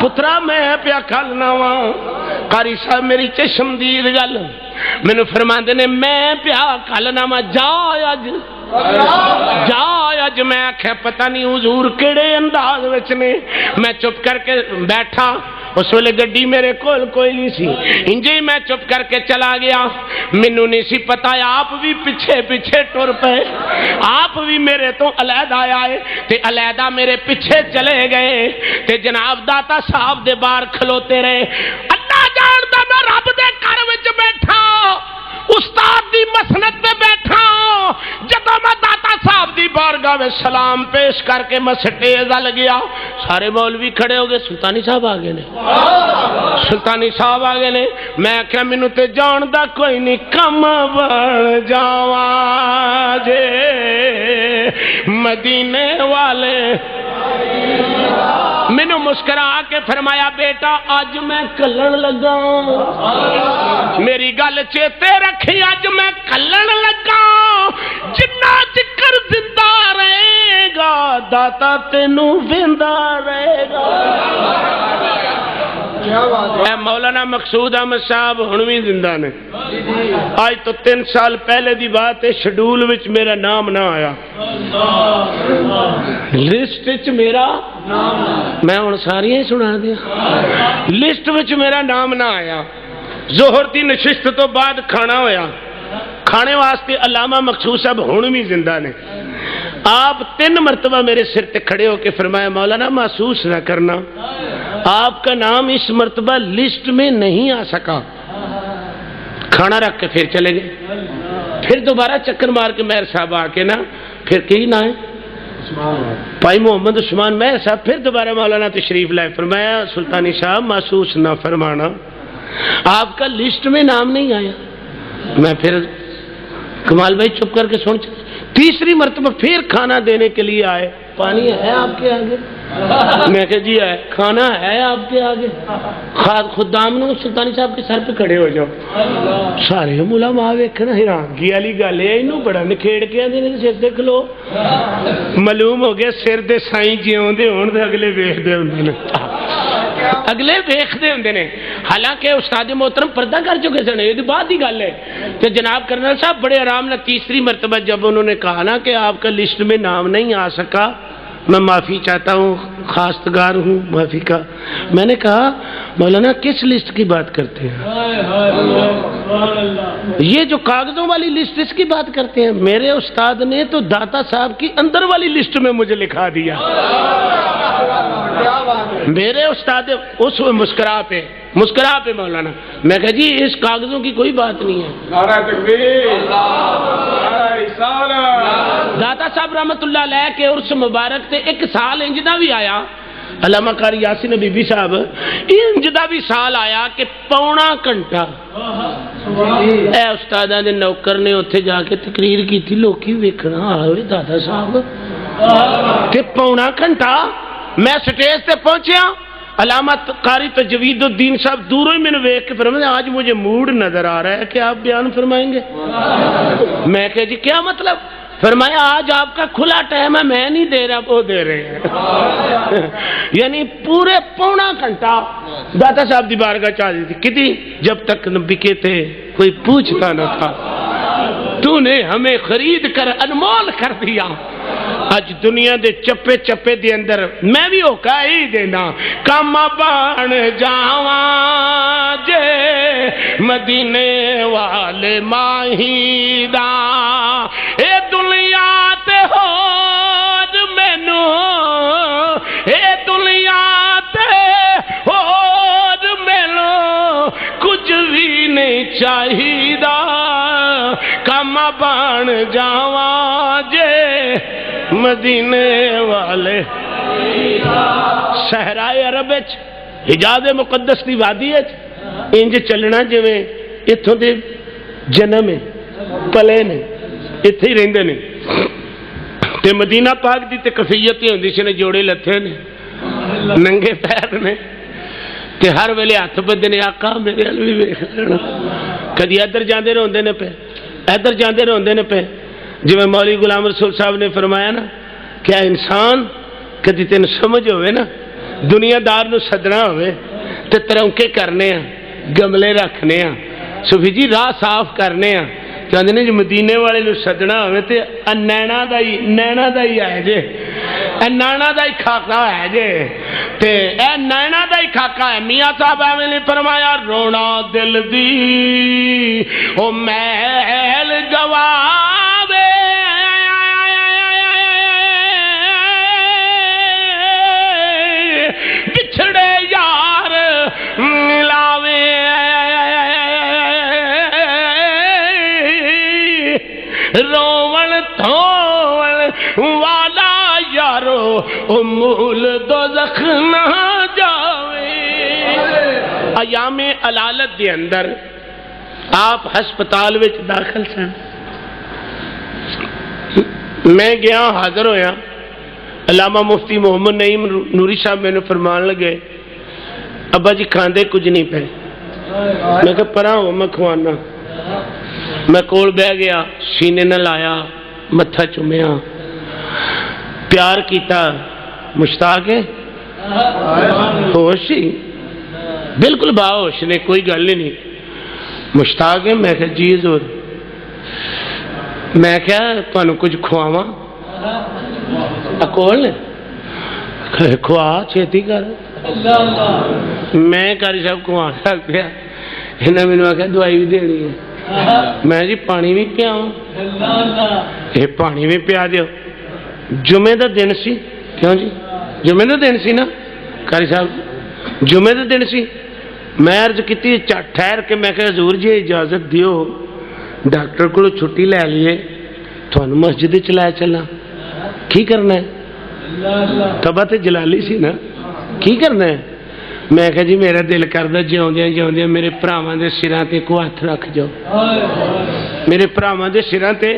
پترا میں پیا کھلنا وا. قاری صاحب میری چشمدید گل میں نے فرمان دے نے میں پیا کھلنا وا جا اج جا اج. میں آخیا پتہ نہیں حضور کیڑے انداز وچ نے. میں چپ کر کے بیٹھا اس ویلے گڈی میرے کول کوئی نہیں سی انجے میں چپ کر کے چلا گیا. مینوں نہیں سی پتا آپ بھی پیچھے پیچھے ٹر پے آپ بھی میرے تو علیحدہ آئے تے علیحدہ میرے پیچھے چلے گئے تے جناب داتا صاحب دے باہر کھلوتے رہے. اللہ جاندا میں رب دے گھر وچ بیٹھا استاد دی مسند پہ بیٹھا جدوں میں داتا صاحب دی بارگاہ میں سلام پیش کر کے میں سٹیج ال گیا سارے مولوی کھڑے ہو گئے. سلطانی صاحب آ گئے نے سلطانی صاحب آ گئے نے. میں کہا مینوں تے جان دا کوئی نہیں کم بن جاواں جے مدینے والے. مینوں مسکرا کے فرمایا بیٹا اج میں کلن لگا میری گل چیتے رکھی اج میں کلن لگا جنہ چکر زندہ رہے گا داتا تینوں ویندا رہے گا. اے مولانا مقصود احمد صاحب ہن بھی زندہ نے. آج تو 3 سال پہلے دی بات ہے شیڈول وچ میرا نام نہ آیا لسٹ وچ میرا میں ہن ساری ہی سنا دیا لسٹ وچ میرا نام نہ آیا. ظہر دی نشست تو بعد کھانا ہویا کھانے واسطے علامہ مقصود صاحب ہن بھی زندہ نے. آپ 3 مرتبہ میرے سر تے کھڑے ہو کے فرمایا مولانا محسوس نہ کرنا آپ کا نام اس مرتبہ لسٹ میں نہیں آ سکا. کھانا رکھ کے پھر چلے گئے. پھر دوبارہ چکر مار کے مہر صاحب آ کے نا پھر کی نہ ہے بھائی محمد عثمان مہر صاحب پھر دوبارہ مولانا تشریف لائے. فرمایا سلطانی صاحب محسوس نہ فرمانا آپ کا لسٹ میں نام نہیں آیا. میں پھر کمال بھائی چپ کر کے سن، تیسری مرتبہ پھر کھانا دینے کے لیے آئے، پانی ہے آپ کے آگے؟ میں کہ جی ہے۔ کھانا ہے آپ کے آگے؟ خدام نے سلطانی صاحب کے سر پہ کھڑے ہو جاؤ، سارے علماء ویکھنا حیرانگی والی گل ہے، انہوں بڑا نکھیڑ کے آدھے نے سر دیکھ لو، معلوم ہو گیا سر دے سائیں جیوندے ہون تے اگلے ویکھدے ہوندے نے، اگلے ویکھدے ہوندے نے، حالانکہ استاد محترم پردہ کر چکے سن، یہ بات ہی گل ہے کہ جناب کرنل صاحب بڑے آرام نہ تیسری مرتبہ جب انہوں نے کہا نا کہ آپ کا لسٹ میں نام نہیں آ سکا، میں معافی چاہتا ہوں، خواستگار ہوں معافی کا، میں نے کہا مولانا کس لسٹ کی بات کرتے ہیں؟ یہ جو کاغذوں والی لسٹ اس کی بات کرتے ہیں؟ میرے استاد نے تو داتا صاحب کی اندر والی لسٹ میں مجھے لکھا دیا، میرے استاد اس مسکرا پہ مولانا، میں کہا جی اس کاغذوں کی کوئی بات نہیں ہے۔ نعرہ تکبیر، نعرہ رسالت۔ داتا صاحب رحمت اللہ علیہ کے عرس مبارک تے ایک سال انجدہ بھی آیا، علامہ قاری یاسین بی بی صاحب انجدہ بھی سال آیا کہ پونا گھنٹہ اے استادہ دے نوکر نے اتھے جا کے تقریر کی تھی، لوکی ویکھنا آوے داتا صاحب کہ پونا گھنٹہ میں سٹیج تے پہنچیا، علامہ قاری تجوید الدین صاحب دوروں ہی میں نے ویکھ کے فرمایا آج مجھے موڈ نظر آ رہا ہے کہ آپ بیان فرمائیں گے۔ میں کہا جی کیا مطلب؟ فرمایا آج آپ کا کھلا ٹائم ہے، میں نہیں دے رہا وہ دے رہے ہیں۔ یعنی پورے پونا گھنٹہ داتا صاحب دی بارگاہ چاہتی تھی، کتنی جب تک نبی کے تھے کوئی پوچھتا نہ تھا، تو نے ہمیں خرید کر انمول کر دیا، اج دنیا دے چپے چپے دے اندر میں بھی ہوکا ہی دینا، کم بان جاواں جے مدینے والے ماہی دا، اے دنیا تے ہور مینوں، اے دنیا تے ہور مینوں کچھ بھی نہیں چاہیدا، کم بان جاواں جے مدینے والے۔ صحرائے عرب حجاز مقدس دی وادی انج چلنا جویں اتھوں دے جنم پلے نے اتھے ہی رہندے نے، تے مدینہ پاک دی تے کفیت ہوندی سی نے جوڑے لتھے نے ننگے پیر نے تے ہر ویلے ہاتھ بدے نے، آقا میرے ال بھی ویکھ لینا، کدی ادھر جاندے روندے نے پے ادھر جاندے روندے نے پے، جویں مولوی غلام رسول صاحب نے فرمایا نا کیا انسان کدی تین سمجھ ہوئے نا دنیا دار نو سدنا ہوئے تے ترونکے کرنے ہیں، گملے رکھنے ہیں، صوفی جی راہ صاف کرنے ہیں، کہندے نے جو مدینے والے نو سدنا ہوئے تے نینا دا ہی ہے جے، اے نانا دا ہی کھاکا ہے جے، تے اے نینا دا ہی کھاکا ہے۔ میاں صاحب ایویں نے فرمایا رونا دل دی او محل گواوے، بچھڑے یار ملاوے، روون دھون والا یارو مول دوزخ نہ جاوے۔ ایام علالت دے اندر آپ ہسپتال وچ داخل سن، میں گیا حاضر ہویا، علامہ مفتی محمد نعیم نوری صاحب میں نے فرمان لگے ابا جی کھاندے کچھ نہیں پہ، میں کہ پرا ہو میں کھوانا، میں کول بہ گیا، سینے نہ لایا، متھا چومیا، پیار کیتا، مشتاق ہے ہوش ہی بالکل باہوش نے، کوئی گل ہی نہیں، مشتاق ہے، میں کہ جی حضور، میں کیا تانوں کچھ کھواواں؟ کول کھوا چھیتی کر، میں قاری صاحب کھوا لگ پیا، انہیں مینوں آخیا دوائی بھی دینی ہے، میں جی پانی بھی پیاواں؟ یہ پانی بھی پیا دیو۔ جمعے دا دن سی، کیوں جی جمعے دا دن سی نا قاری صاحب، جمعے دا دن سی، میں عرض کیتی ٹھہر کے، میں کہ حضور جی اجازت دیو ڈاکٹر کو چھٹی لے لیے، تھانوں مسجد چلایا چلا، کی کرنا ہے؟ تبا تے جلالی سی نا، کی کرنا ہے؟ میں کہا جی میرا دل کردا جیوندیاں جیوندیاں میرے بھراواں دے سراں تے کو ہاتھ رکھ جاؤ، میرے بھراواں دے سراں تے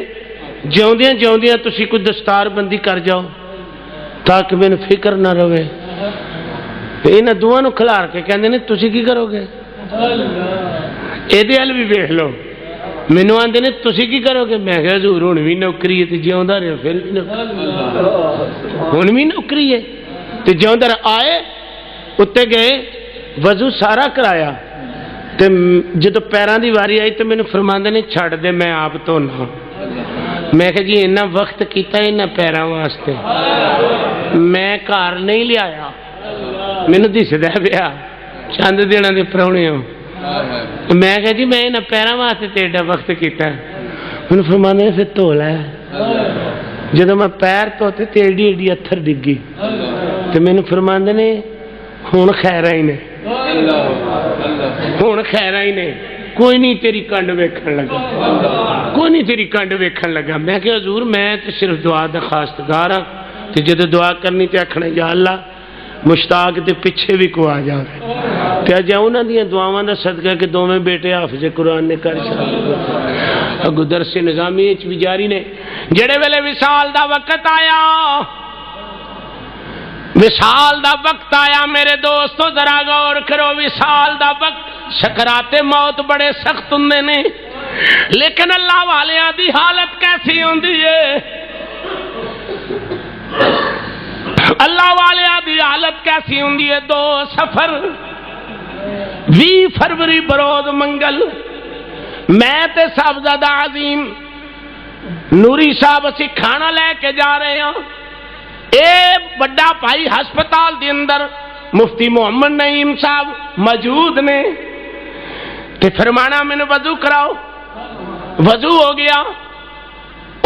جیوندیاں جیوندیاں تسی کوئی دستار بندی کر جاؤ تاکہ مینوں فکر نہ رہے۔ انہاں دوواں نوں کھلار کے کہندے نے تسی کی کرو گے؟ ایدے ال بھی ویکھ لو، مینوں آندے نے تسی کی کرو گے؟ میں کہا حضور ہن وی نوکری ہے تے جیوندا رہو، پھر بھی ہن وی نوکری ہے تے جیوندا رہو۔ آئے اتنے گئے وضو سارا کرایا تے جدو پیراں دی واری آئی تے مینوں فرماندے نے چھڈ دے میں آپ دھونا۔ میں کہا جی اتنا وقت کیتا انہاں پیراں واسطے، میں گھر نہیں لیا، مینوں دسدا پیا چند دناں دے پراہنے ہو۔ میں کہا جی میں انہاں پیراں واسطے تے ایڈا وقت کیتا، مینوں فرماندے نے پھر دھو لے۔ جدو میں پیر دھوتے تے ایڈی ایڈی اتھر ڈگی تے مینوں فرماندے نے ہن خیر ہی نے، ہن خیر ہی نے، کوئی نہیں تیری کنڈ ویکھن لگا، کوئی نہیں تیری کنڈ ویکھن لگا۔ میں کہ حضور میں تے صرف دعا دا خواستگار ہاں، تے جدو دعا کرنی تے آکھنا یا اللہ مشتاق دے پیچھے بھی کو آ جاوے تے اج انہاں دیاں دعاواں دا صدقہ کہ دوویں بیٹے حافظ قرآن نے کر چھڈے، اگوں درس نظامی وچ بھی جاری نے۔ جڑے ویلے وصال دا وقت آیا، وصال دا وقت آیا میرے دوستو ذرا غور کرو، وصال دا وقت سکرات موت بڑے سخت ہوندے نے، لیکن اللہ والیاں دی حالت کیسی ہوندی ہے؟ اللہ والیاں دی حالت کیسی ہوندی ہے؟ 2 سفر 20 فروری بروز منگل، میں تے صاحبزادہ عظیم نوری صاحب اسی کھانا لے کے جا رہے ہیں، اے بڑا بھائی ہسپتال دے اندر مفتی محمد نعیم صاحب موجود نے تے فرمانا مینوں وضو کراؤ، وضو ہو گیا،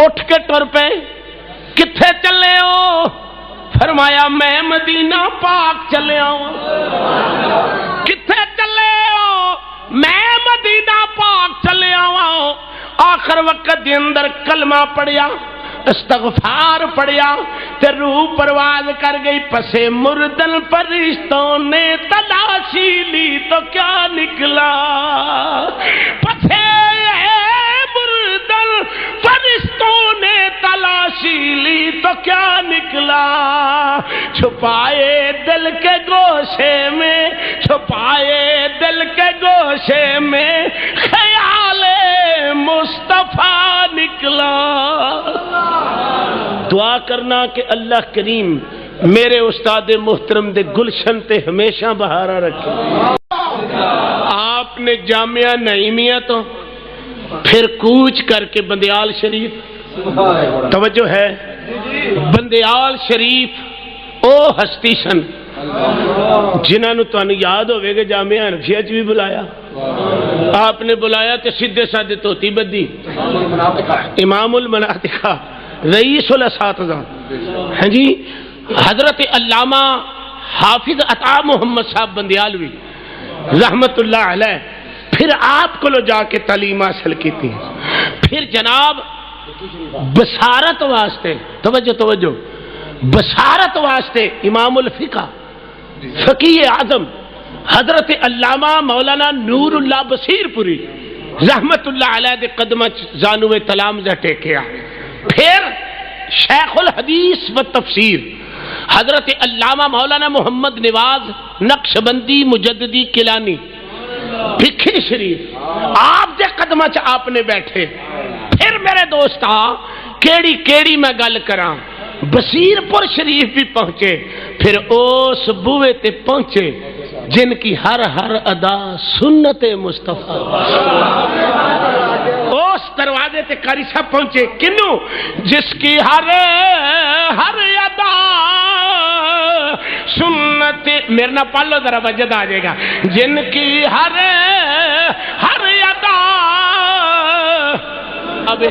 اٹھ کے ٹر پے، کتھے چلے ہو؟ فرمایا میں مدینہ پاک چلے ہوں۔ کتھے چلے ہو؟ میں مدینہ پاک چلے ہوں۔ آخر وقت دے اندر کلمہ پڑھیا، استغفار پڑھیا تے روح پرواز کر گئی، پسے مردن فرشتوں نے تلاشی لی تو کیا نکلا، پسے مردن فرشتوں نے تلاشی لی تو کیا نکلا، چھپائے دل کے گوشے میں، چھپائے دل کے گوشے میں خیال مصطفیٰ نکلا۔ دعا کرنا کہ اللہ کریم میرے استاد محترم دے گلشن تے ہمیشہ بہارا رکھے۔ آپ نے جامعہ نعیمیہ تو پھر کوچ کر کے بندیال شریف، توجہ ہے بندیال شریف او ہستی سن جنہاں نو تانوں یاد ہوئے گا جامعہ حنفیہ بھی بلایا، آپ نے بلایا تے سیدھے سادے توتی بدی، امام المناطقہ، رئیس الاساتذہ، ہاں جی حضرت علامہ حافظ عطا محمد صاحب بندیالوی رحمت اللہ علیہ، پھر آپ کو لو جا کے تعلیم حاصل کی تھی، پھر جناب بصارت واسطے، توجہ بصارت واسطے امام الفقہ فقیہ اعظم حضرت علامہ مولانا نور اللہ بصیر پوری رحمت اللہ علیہ دے قدمہ زانوے تلامذہ ٹیکیا، پھر شیخ الحدیث و تفسیر حضرت علامہ مولانا محمد نواز نقشبندی مجددی کلانی بھکھی شریف، آپ دے قدمہ چ آپ نے بیٹھے۔ پھر میرے دوستا کیڑی میں گل کراں، بصیر پور شریف بھی پہنچے، پھر اس بوئے تے پہنچے جن کی ہر ادا سنت مصطفیٰ، اس دروازے تے قاری صاحب پہنچے، کنوں جس کی ہر ادا سنت، میرے نہ پالو ذرا وجد آ جائے گا، جن کی ہر ادا اب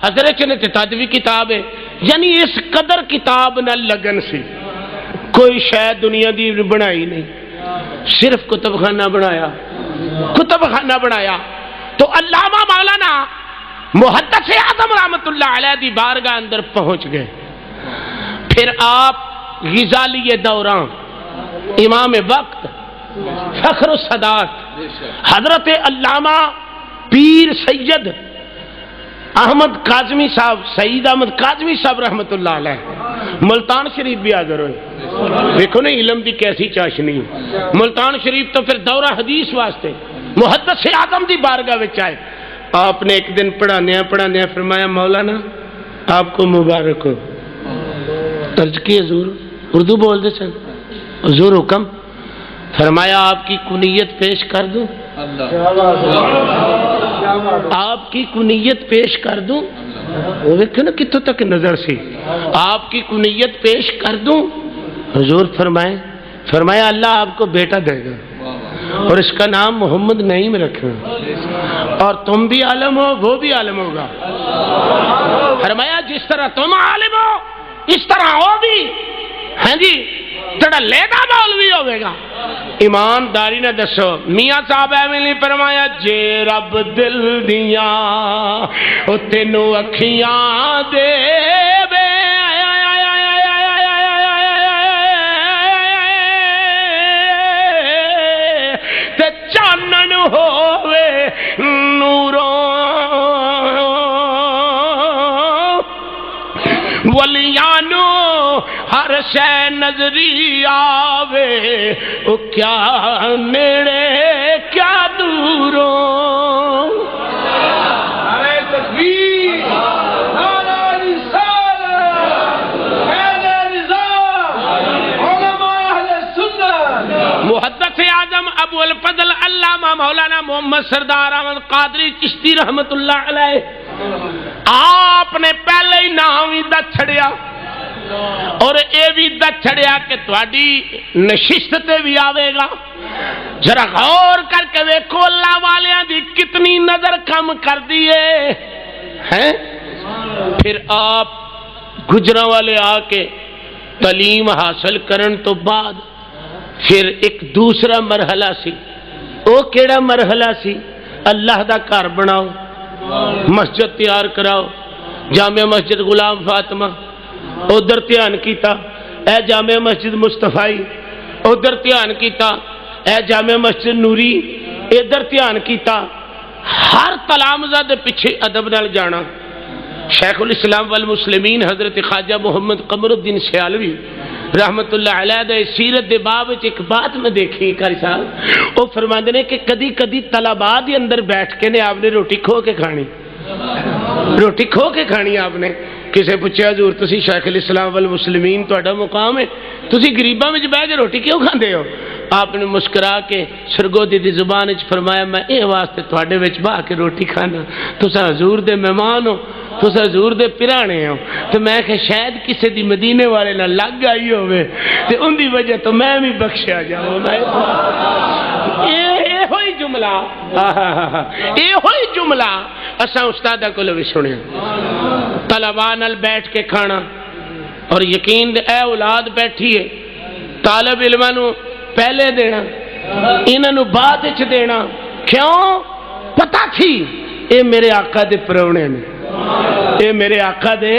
حضرت نے تدوی کتاب ہے، یعنی اس قدر کتاب نہ لگن سی، کوئی شاید دنیا دی بنائی نہیں، صرف کتب خانہ بنایا، تو علامہ مولانا محدث اعظم رحمت اللہ علیہ دی بارگاہ اندر پہنچ گئے۔ پھر آپ غزالی دوراں، امام وقت، فخر السادات حضرت علامہ پیر سید احمد کاظمی صاحب، سعید احمد کاظمی صاحب رحمت اللہ علیہ ملتان شریف بھی حاضر ہوئے. دیکھو نا علم دی کیسی چاشنی. ملتان شریف تو پھر دورہ حدیث واسطے محدث اعظم دی بارگاہ وچ آئے. آپ نے ایک دن پڑھانے فرمایا مولانا آپ کو مبارک ہو. عرض کی حضور، اردو بول دے سن. حضور حکم فرمایا آپ کی کنیت پیش کر دوں؟ آپ کی کنیت پیش کر دوں؟ وہ دیکھو نا کتوں تک نظر سی. آپ کی کنیت پیش کر دوں؟ حضور فرمایا اللہ آپ کو بیٹا دے گا اور اس کا نام محمد نعیم رکھنا، اور تم بھی عالم ہو وہ بھی عالم ہوگا. فرمایا جس طرح تم عالم ہو اس طرح وہ بھی ہاں جی تڑا لے گا مولوی ہوئے گا. ایمانداری نہ دسو میاں صاحب ایویں نہیں فرمایا جے رب دل دیاں او تینوں اکھیاں دے وے تے چانن ہووے نوروں ولیانو ہر شے نظری آوے او کیا نیڑے کیا دوروں. نعرہ تکبیر، نعرہ رسالت، نعرہ نظام، علماء اہل سنت. محدث اعظم ابو الفضل علامہ مولانا محمد سردار احمد قادری چشتی رحمت اللہ علیہ آپ نے پہلے ہی نام ہی دا چھڑیا اور اے بھی دا چھڑیا کہ تواڈی نشست تے بھی آوے گا. ذرا غور کر کے دیکھو اللہ والیاں دی کتنی نظر کم کر دیے ہیں. پھر آپ گجراں والے آ کے تعلیم حاصل کرن تو بعد پھر ایک دوسرا مرحلہ سی. او کیڑا مرحلہ سی؟ اللہ دا گھر بناؤ، مسجد تیار کراؤ. جامع مسجد غلام فاطمہ ادھر دھیان کیتا، اے جامع مسجد مصطفی ادھر دھیان کیتا، اے جامع مسجد نوری ادھر دھیان کیتا. ہر تلامذہ دے پیچھے ادب نال جانا. شیخ الاسلام والمسلمین حضرت خواجہ محمد قمر الدین سیالوی رحمت اللہ علیہ دے سیرت دے باب وچ ایک بات میں دیکھی قاری صاحب. وہ فرماندے نے کہ کدی کدی طلباء دے اندر بیٹھ کے نے آپ نے روٹی کھو کے کھانی، روٹی کھو کے کھانی. آپ نے کسے پوچھا حضور تسی شیخ الاسلام والمسلمین تہاڈا مقام ہے، تسی غریباں وچ بیٹھ کے روٹی کیوں کھاندے ہو؟ آپ نے مسکرا کے سرگودی دی زبان وچ فرمایا میں اے واسطے تہاڈے وچ باہ کے روٹی کھانا، تساں حضور دے مہمان ہو، تساں حضور دے پرانے ہو. تو میں کہ شاید کسے دی مدینے والے نال لگ آئی ہوے تے ان دی وجہ تو میں بھی بخشیا جاواں. اے ہوئی جملہ اے ہوئی جملہ اساں استاداں کولوں وی سنیا. طلباء نال بیٹھ کے کھانا اور یقین دے اے اولاد بیٹھی ہے طالب علماں نو پہلے دینا انہاں نو بعد وچ دینا. کیوں؟ پتہ تھی اے میرے آقا دے پرونے نے، اے میرے آقا دے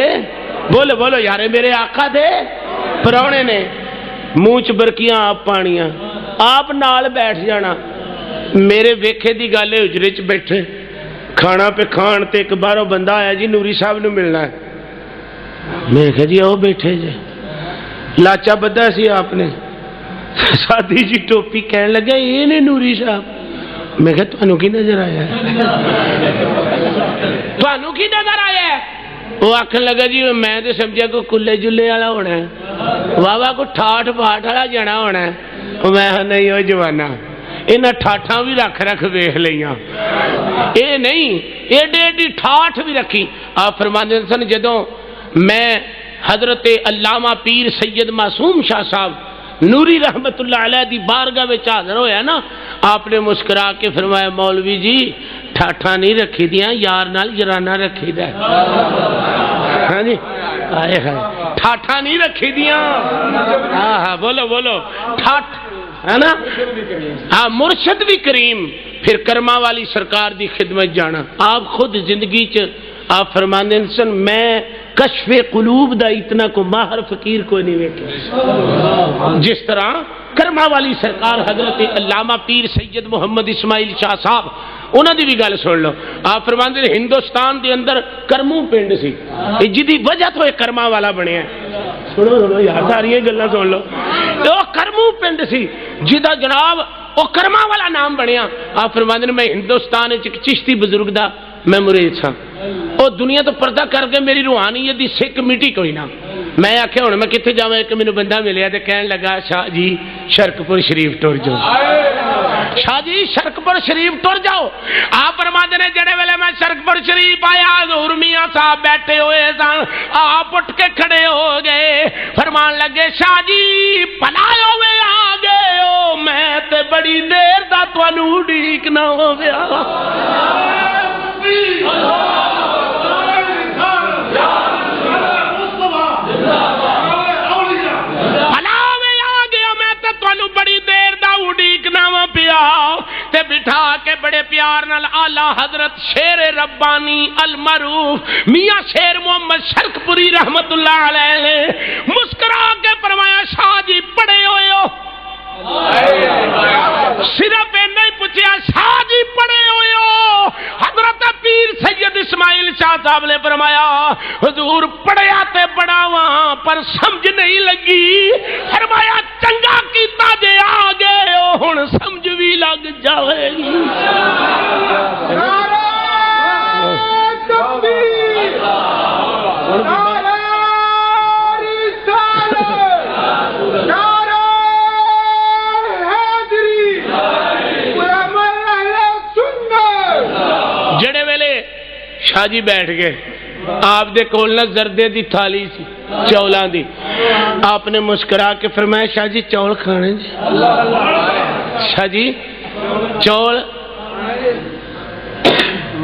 بولو بولو یار اے میرے آقا دے پرونے نے. منہ چ برکیاں آپ پانیاں آپ نال بیٹھ جانا. میرے ویکھے دی گل حجرے چ بیٹھے کھانا پہ کھان تے ایک باروں بندہ آیا جی نوری صاحب نو ملنا ہے. میں کہا جی آؤ بیٹھے جی. لاچا بدھا سی آپ نے، ساتھی جی ٹوپی کہنے لگا یہ نے نوری صاحب. میں کہا تانوں کی نظر آیا ہے؟ تانوں کی نظر آیا ہے؟ وہ آکھن لگا جی میں تو سمجھا کو کلے جلے والا ہونا ہے، واہ کو ٹھاٹ پاٹ والا جانا ہونا ہے. میں نہیں وہ جوانا انہاں ٹھاٹھاں بھی رکھ ویکھ لئیاں. اے نہیں ایڈی ایڈی ٹھاٹھ بھی رکھی. آپ فرماندے سن جدوں میں حضرت علامہ پیر سید معصوم شاہ صاحب نوری رحمت اللہ علیہ دی بارگاہ میں حاضر ہویا نا، آپ نے مسکرا کے فرمایا مولوی جی ٹھاٹھا نہیں رکھی دیاں یار نال جرانہ رکھی دا. ہاں جی آئے ہائے ٹھاٹھا نہیں رکھی دیاں. ہاں بولو بولو ٹھاٹھ ہے نا. ہاں مرشد بھی کریم. پھر کرما والی سرکار دی خدمت جانا. آپ خود زندگی چ آپ فرماندے سن میں کشف قلوب دا اتنا کو ماہر فقیر کو نہیں ویکھیا جس طرح کرما والی سرکار حضرت علامہ پیر سید محمد اسماعیل شاہ صاحب انہاں دی بھی گل سن لو. آپ فرماندے نے ہندوستان دے اندر کرمو پنڈ سی جدی وجہ تو ایک کرما والا بنیا. سنو یار ساری گلاں سن لو. وہ کرمو پنڈ سی جدا جناب وہ کرما والا نام بنیا. آپ فرماندے نے میں ہندوستان وچ ایک چشتی بزرگ دا میں مرید سا. وہ دنیا تو پردہ کر کے میری روحانیت دی سکھ مٹی کوئی نہ. میں آخیا ہوں میں کتنے جاواں. ایک مینوں بندہ ملیا تے کہن لگا شاہ جی شرکپور شریف ٹر جاؤ. شاہ جی شرکپور شریف ٹر جاؤ. آپ فرماندے نے جڑے ویلے میں شرکپور شریف آیا حضور میاں صاحب بیٹھے ہوئے سن. آپ اٹھ کے کھڑے ہو گئے فرمان لگے شاہ جی پناہ ہوئے آ گئے ہو میں تے بڑی دیر دا تانوں اڈیکنا ہو گیا. بڑی دیر دا اڈیکنا وا پیا تے بٹھا کے بڑے پیار نال اعلی حضرت شیر ربانی المعروف میاں شیر محمد شرکپوری رحمت اللہ علیہ نے مسکرا کے فرمایا شاہ جی پڑے ہوئے ہو. صرف نہیں پوچھا شاہ جی پڑے ہوئے ہو. حضرت پیر سید اسماعیل شاہ صاحب نے فرمایا حضور پڑھیا تے پڑھاواں پر سمجھ نہیں لگی. فرمایا چنگا کیتا جے آ گئے ہو ہن سمجھ بھی لگ جاوے گی. جڑے ویلے شاہ جی بیٹھ گئے آپ دے کول نہ زردے دی تھالی سی چولاں دی. آپ نے مسکرا کے فرمایا شاہ جی چول کھانے جی. شاہ جی چول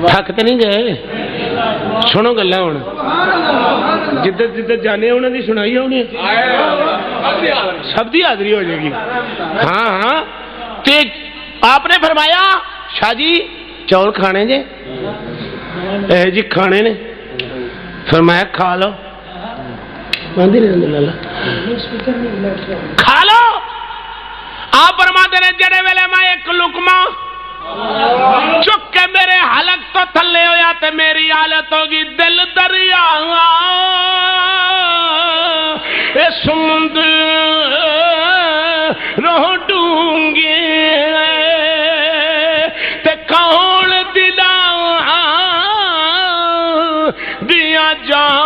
تھک تے نہیں گئے. سنو گلاں ہن جدھر جدھر جانے انہاں دی سنائی ہونی سب دی حاضری ہو جائے گی. ہاں ہاں تے آپ نے فرمایا شاہ جی چول کھانے جے جی کھانے نے. فرمایا کھا لو کھا لو. آپ فرماتے نے جڑے ویلے میں ایک لقمہ چک کے میرے حلق تو تھلے ہویا تے میری حالت ہوگی دل دریا اے سمند روح ڈونگے تے کون دلا دیا جانے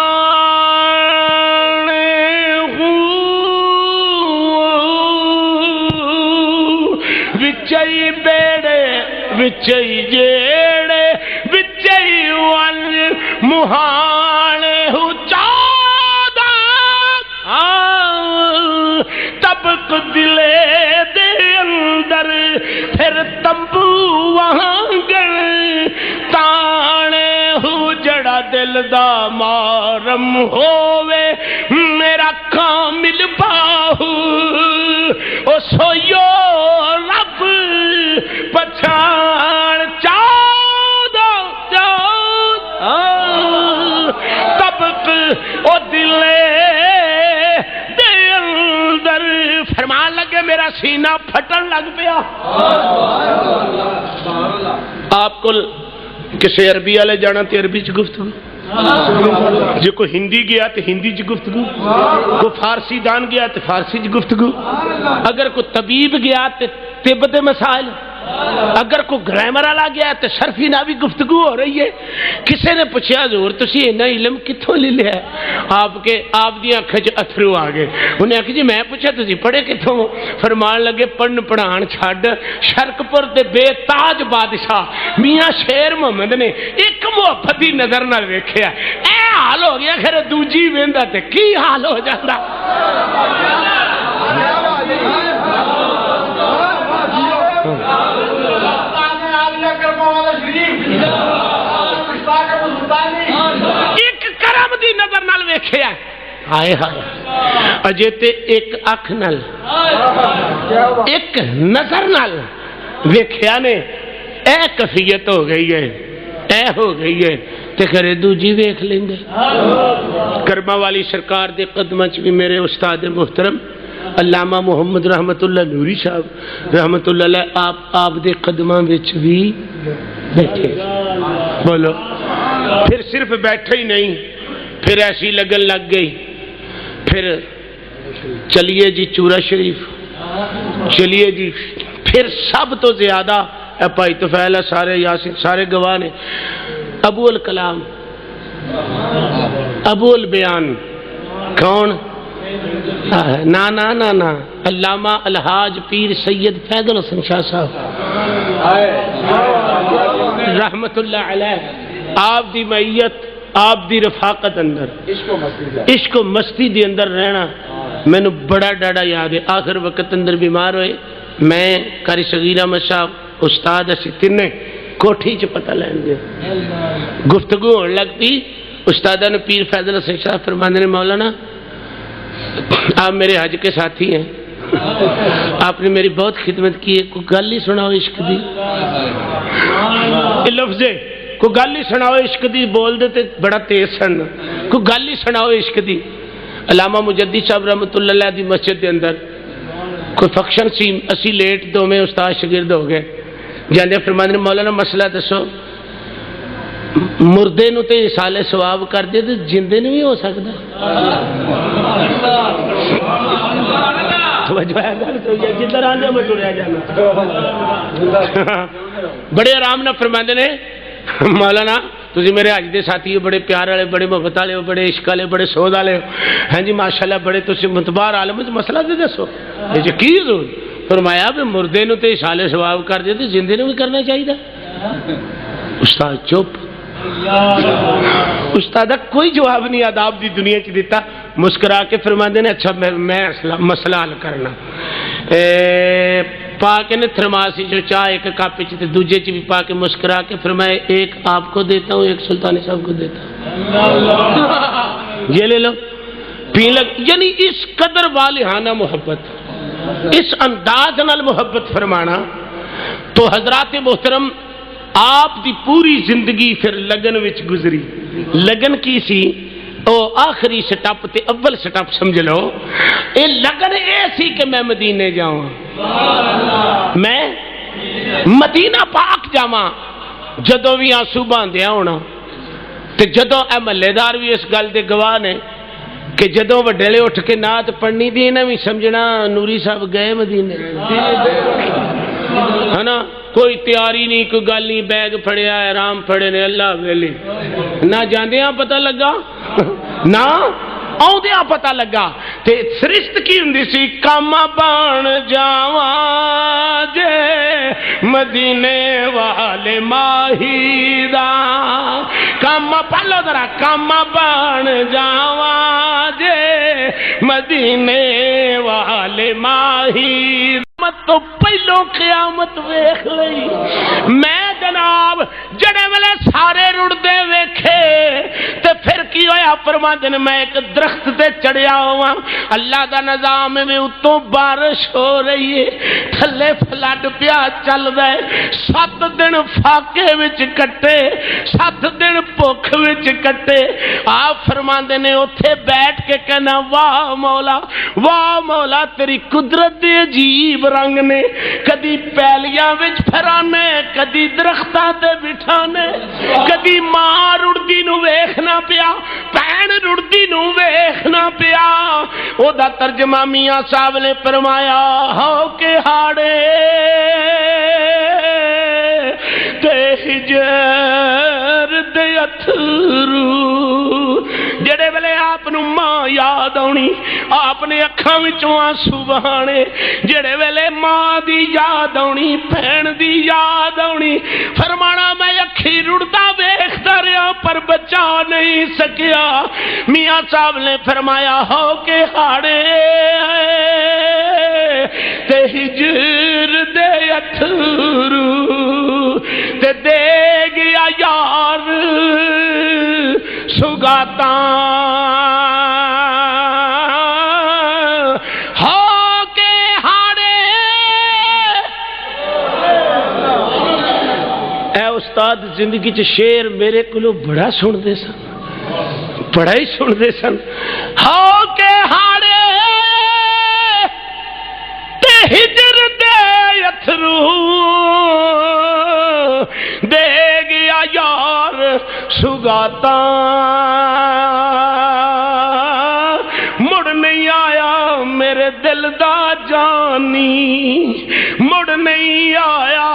وچئی بیڑے وچئی جیڑے وچئی ون مہانے ہو چادا طبق دلے دے اندر پھر تمبو وہاں گئے تانے ہو جڑا دل دا مارم ہووے میرا کامل باہو او سویو رب پچھان چاہدو طبق او دلے دے اندر فرمان لگے میرا سینہ پھٹن لگ پیا. آپ کو کسی عربی والے جانا تے عربی چ گفتگو جے کوئی ہندی گیا تے ہندی چ گفتگو کوئی فارسی دان گیا تے فارسی چ گفتگو اگر کوئی طبیب گیا تے طب دے مسائل اگر کوئی گرامر والا گیا تے صرفی نہ بھی گفتگو ہو رہی ہے. کسی نے پوچھا حضور تسی اتنا علم کتھوں لے لیا؟ آپ دی اکھاں چ اتھرو آ گئے. انہیں آخیا جی میں پوچھا تسی پڑھے کتھوں؟ فرمان لگے پڑھن پڑھان چھڈ شرکپور دے بے تاج بادشاہ میاں شیر محمد نے ایک محبت دی نظر نال ویکھیا اے حال ہو گیا خیر دوجی ویندا تے کی حال ہو جاندا. ایک کرم دی نظر نال ویکھیا ہائے ہائے اجے تے ایک اکھ نال ایک نظر نال ویکھیا نے اے کفیت ہو گئی ہے اے ہو گئی ہے تے کرے دوجی ویکھ لیندے. کرما والی سرکار دے قدماں چ بھی میرے استاد محترم علامہ محمد رحمت اللہ نوری صاحب رحمت اللہ علیہ آپ دے قدماں وچ بھی بیٹھے. بولو پھر صرف بیٹھے ہی نہیں، پھر ایسی لگن لگ گئی. پھر چلیے جی چورا شریف، چلیے جی. پھر سب تو زیادہ بھائی طفیل ہے، سارے یاسین سارے گواہ نے، ابو الکلام ابو البیان. کون؟ نا نا نا نا علامہ الحاج پیر سید فیضل حسن شاہ صاحب رحمت اللہ علیہ. آپ دی معیت، آپ دی رفاقت اندر عشق و مستی دی اندر رہنا مینو بڑا ڈاڑا یاد ہے. آخر وقت اندر بیمار ہوئے، میں قاری صغیر احمد صاحب استاد اسی تینے کوٹھی چ پتہ لین گیا. گفتگو ہونے لگتی، استادہ نے پیر فیضل حسن شاہ فرماندے نے مولانا آپ میرے حج کے ساتھی ہیں، آپ نے میری بہت خدمت کی ہے، کوئی گل ہی سناؤ عشق دی. لفظ کوئی گل ہی سناؤ عشق دی بول دے تے بڑا تیز سن، کوئی گل ہی سناؤ عشق دی. علامہ مجدد صاحب رحمت اللہ علیہ دی مسجد دے اندر کوئی فنکشن سی، اسی لیٹ دو میں استاد شاگرد ہو گئے. جاندے فرماندے نے مولانا مسئلہ دسو، مردے نو تے سالے ثواب کر دے تے جندے نو بھی ہو سکدا. جدھر آنے میں ٹریا جانا. بڑے آرام نہ فرماندے نے مولانا تسی میرے حج دے ساتھی ہو، بڑے پیار والے، بڑے محبت والے ہو، بڑے عشق والے، بڑے سود والے ہو. ہاں جی ماشاءاللہ بڑے تسی متبار عالم وچ مسئلہ تے دسو. یہ کی ضرور فرمایا بھی مردے نو تے سالے ثواب کر دے تے زندے نو بھی کرنا چاہیے. استاد چپ. استاد کوئی جواب نہیں آداب دی دنیا چ دیتا. مسکرا کے فرماندے نے اچھا میں مسئلہ حل کرنا. پا کے نے تھرماسی جو چاہ ایک کپ چ دوجے چ بھی پا کے مسکرا کے فرمائے ایک آپ کو دیتا ہوں، ایک سلطانی صاحب کو دیتا ہوں، یہ لے لو پی لگ. یعنی اس قدر والہانہ محبت، اس انداز نال محبت فرمانا. تو حضرات محترم آپ دی پوری زندگی پھر لگن وچ گزری. لگن کی سی؟ او آخری سٹپ تے اول سٹپ سمجھ لو. اے لگن اے سی کہ میں مدینے جاؤں، میں مدینہ پاک جاواں. جدوں بھی آنسو باندھیا ہونا تے جدوں اے محلے دار بھی اس گل دے گواہ نے کہ جدوں وڈیلے اٹھ کے نعت پڑھنی دی انہاں بھی سمجھنا نوری صاحب گئے مدینے. ہے نا؟ کوئی تیاری نہیں، کوئی گل نہیں، بیگ پھڑیا ہے، رام پھڑے نے، اللہ ویلی. نہ جاندیاں پتہ لگا نہ آؤندیاں پتہ لگا. تے سرشت کی ہوندی سی کام بن جاواں جے مدینے والے ماہی دا. کام پالو ذرا، کام بن جاواں جے مدینے والے ماہی. تو پہلو قیامت ویکھ لئی میں جناب جڑے ویلے سارے رڑدے ویکھے تے پھر کی ہویا فرماندے نے میں ایک درخت تے چڑھیا ہوا. اللہ دا نظام میں اتوں بارش ہو رہی ہے، تھلے فلڈ پیا چل رہا ہے. 7 دن فاقے وچ کٹے، 7 دن بھوک وچ کٹے. آپ فرماندے نے اوتھے بیٹھ کے کہنا واہ مولا، واہ مولا تیری قدرت دی عجیب رنگ نے. کدی پیلیاں وچ پھرانے، کدی درختاں تے بٹھانے، کدی ماں رڑدی نو ویکھنا پیا، بہن رڑدی نو ویکھنا پیا. او دا ترجمہ میاں صاحب نے فرمایا ہو کے ہاڑے تے ہجر دے اتھرو. جڑے ویلے آپ نو ماں یاد آنی آپ نے اکھاں وچوں آنسو بہانے. جڑے ویلے ماں دی یاد آنی، بہن دی یاد آنی، فرمانا میں اکھی رڑدا ویکھدا رہیا پر بچا نہیں سکیا. میاں صاحب نے فرمایا ہو کے ہاڑے تے ہجر دے اتھرو تے دے گیا یار سگاتا. ہو کے ہاڑے اے استاد زندگی چ شیر میرے کولو بڑا سن دے سن، بڑا ہی سن دے سن. ہو کے ہاڑے سگاتا مڑ نہیں آیا میرے دل دا جانی، مڑ نہیں آیا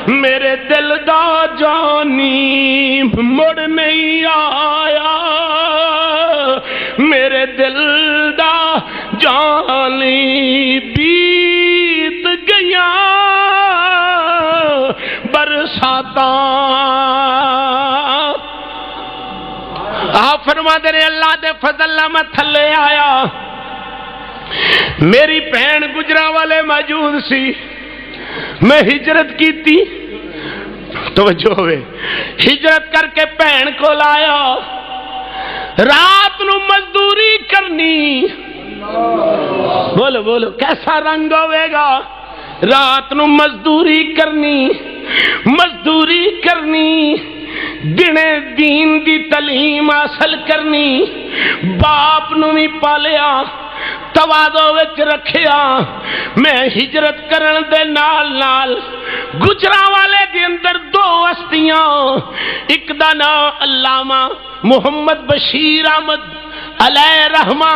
میرے دل دا جانی، مڑ نہیں آیا میرے دل دا جانی، بیت گیا برساتاں۔ آپ فرما دے رہے اللہ دے فضل نہ میں تھلے آیا، میری بہن گجرانوالے موجود سی، میں ہجرت کی تھی، توجہ ہوئے ہجرت کر کے بہن کو لایا، رات نو مزدوری کرنی، بولو بولو کیسا رنگ ہوئے گا، رات نو مزدوری کرنی، مزدوری کرنی، دنے دین دی تعلیم حاصل کرنی، باپ نو بھی پالیا، تواضع وچ رکھیا، میں ہجرت کرن دے نال نال گجرانوالے دے اندر دو ہستیاں، ایک دا نام علامہ محمد بشیر احمد علیہ رحمہ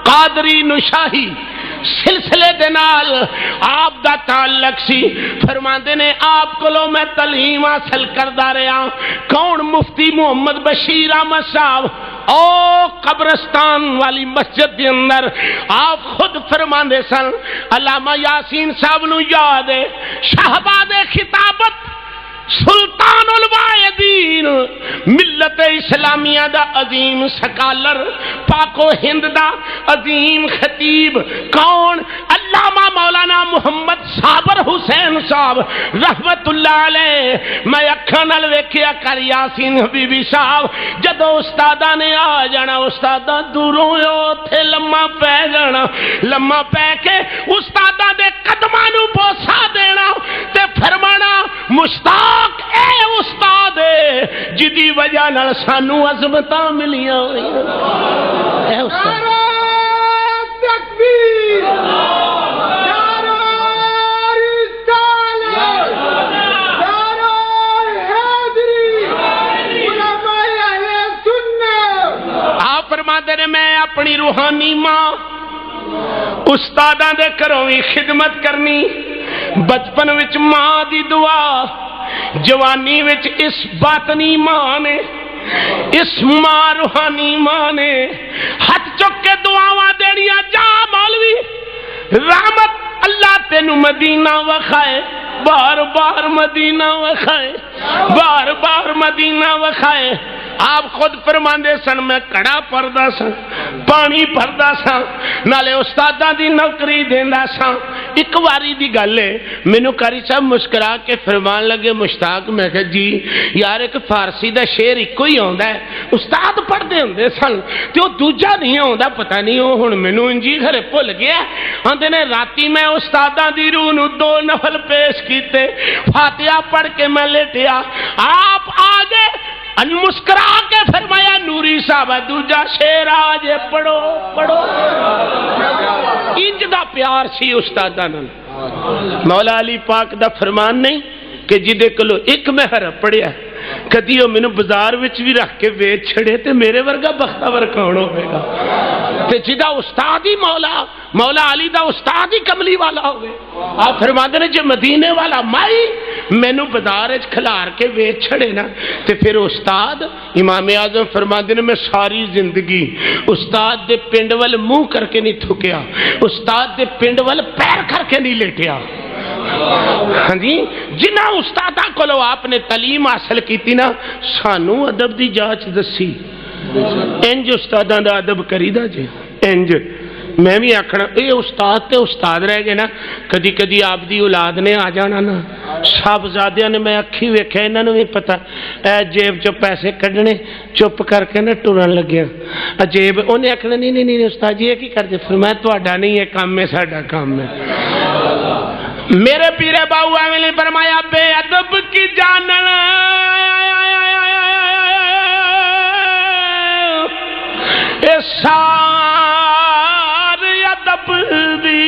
قادری نشاہی سلسلے دے نال آپ دا تعلق سی، فرماندے نے آپ کو لو میں تعلیم حاصل کردا رہا، کون مفتی محمد بشیر احمد صاحب او قبرستان والی مسجد کے اندر آپ خود فرماندے سن، علامہ یاسین صاحب نو یاد ہے شہباز خطابت سلطان الوائدین ملت اسلامیہ دا عظیم سکالر، پاک و ہند دا عظیم خطیب کون؟ علامہ مولانا محمد صابر حسین صاحب رحمت اللہ علیہ۔ میں اکھاں نال ویکھیا کر یاسین حبیبی صاحب جدو استاداں نے آ جانا، استاداں دوروں اوتھے لمما پے جانا، لمما پے کے استاداں دے قدماں نو بوسا دینا تے فرمانا مشتاق اے استاد جدی وجہ نال سانو عظمتاں ملیاں ہوئیاں، اے استاد تکبیر، نعرہ رسالت، نعرہ حیدری، علماء اہل سنت۔ آپ فرماتے ہیں میں اپنی روحانی ماں استاداں دے گھروں وی خدمت کرنی، بچپن وچ ماں دی دعا، جوانی وچ اس باطنی ماں نے، اس ماں روحانی ماں نے ہاتھ چک کے دعاواں دینیاں، جا مولوی رحمت اللہ تینو مدینہ وکھائے، بار بار مدینہ وکھائے، بار بار مدینہ وکھائے۔ آپ خود فرماندے سن میں کڑا پردا سا، پانی بھردا سا، نالے استاداں دی نوکری دیندا سا۔ ایک واری دی گل ہے، مینوں قاری صاحب مسکرا کے فرمان لگے مشتاق، میں کہ جی یار ایک فارسی دا شعر ایکو ہی آندا ہے، استاد پڑھدے ہوندے سن تے او دوجا نہیں آندا، پتہ نہیں او ہن مینوں انجی گھرے بھول گیا۔ آندے نے راتی میں استاداں دی روح نو 2 نفل پیش کیتے، فاتحہ پڑھ کے میں لیٹیا، آپ آگے مسکرا کے فرمایا نوری صاحب دوجا شعر آج پڑھو پڑھو۔ انج دا پیار سی استاداں نال۔ مولا علی پاک دا فرمان نہیں کہ جدے کلو ایک مہر پڑھیا کدی وہ مینوں بازار وچ بھی رکھ کے ویچ چھڑے تے میرے ورگا بختور کون ہوئے گا؟ تے جدا استاد ہی مولا علی دا استاد ہی کملی والا ہوئے۔ آپ فرماتے ہیں جے مدینے والا مائی مینوں بازار وچ کھلار کے ویچ چھڑے نا تے پھر استاد امام اعظم فرماتے ہیں میں ساری زندگی استاد دے پنڈ ول منہ کر کے نہیں تھکیا، استاد دے پنڈ ول پیر کر کے نہیں لیٹیا۔ ہاں جی جنہ استاداں کولو آپ نے تعلیم حاصل کیتی نا سانو ادب دی جانچ دسی، انج استاداں دا ادب کریدا جے انج۔ میں بھی آکھنا اے استاد تے استاد رہ گئے نا، کدی کدی آپ دی اولاد نے آ جانا نا، صاحبزادیاں نے میں اکھی ویکھیا انہاں نوں بھی پتہ اے جیب چوں پیسے کڈنے چپ کر کے نا ٹرن لگیا، عجیب انہیں آکھنا نہیں استاد جی یہ کی کرتے؟ فرمایا تہاڈا نہیں یہ کام ہے ساڈا کام ہے۔ میرے پیرے باؤ نے فرمایا بے ادب کی جانن اے سار ادب دی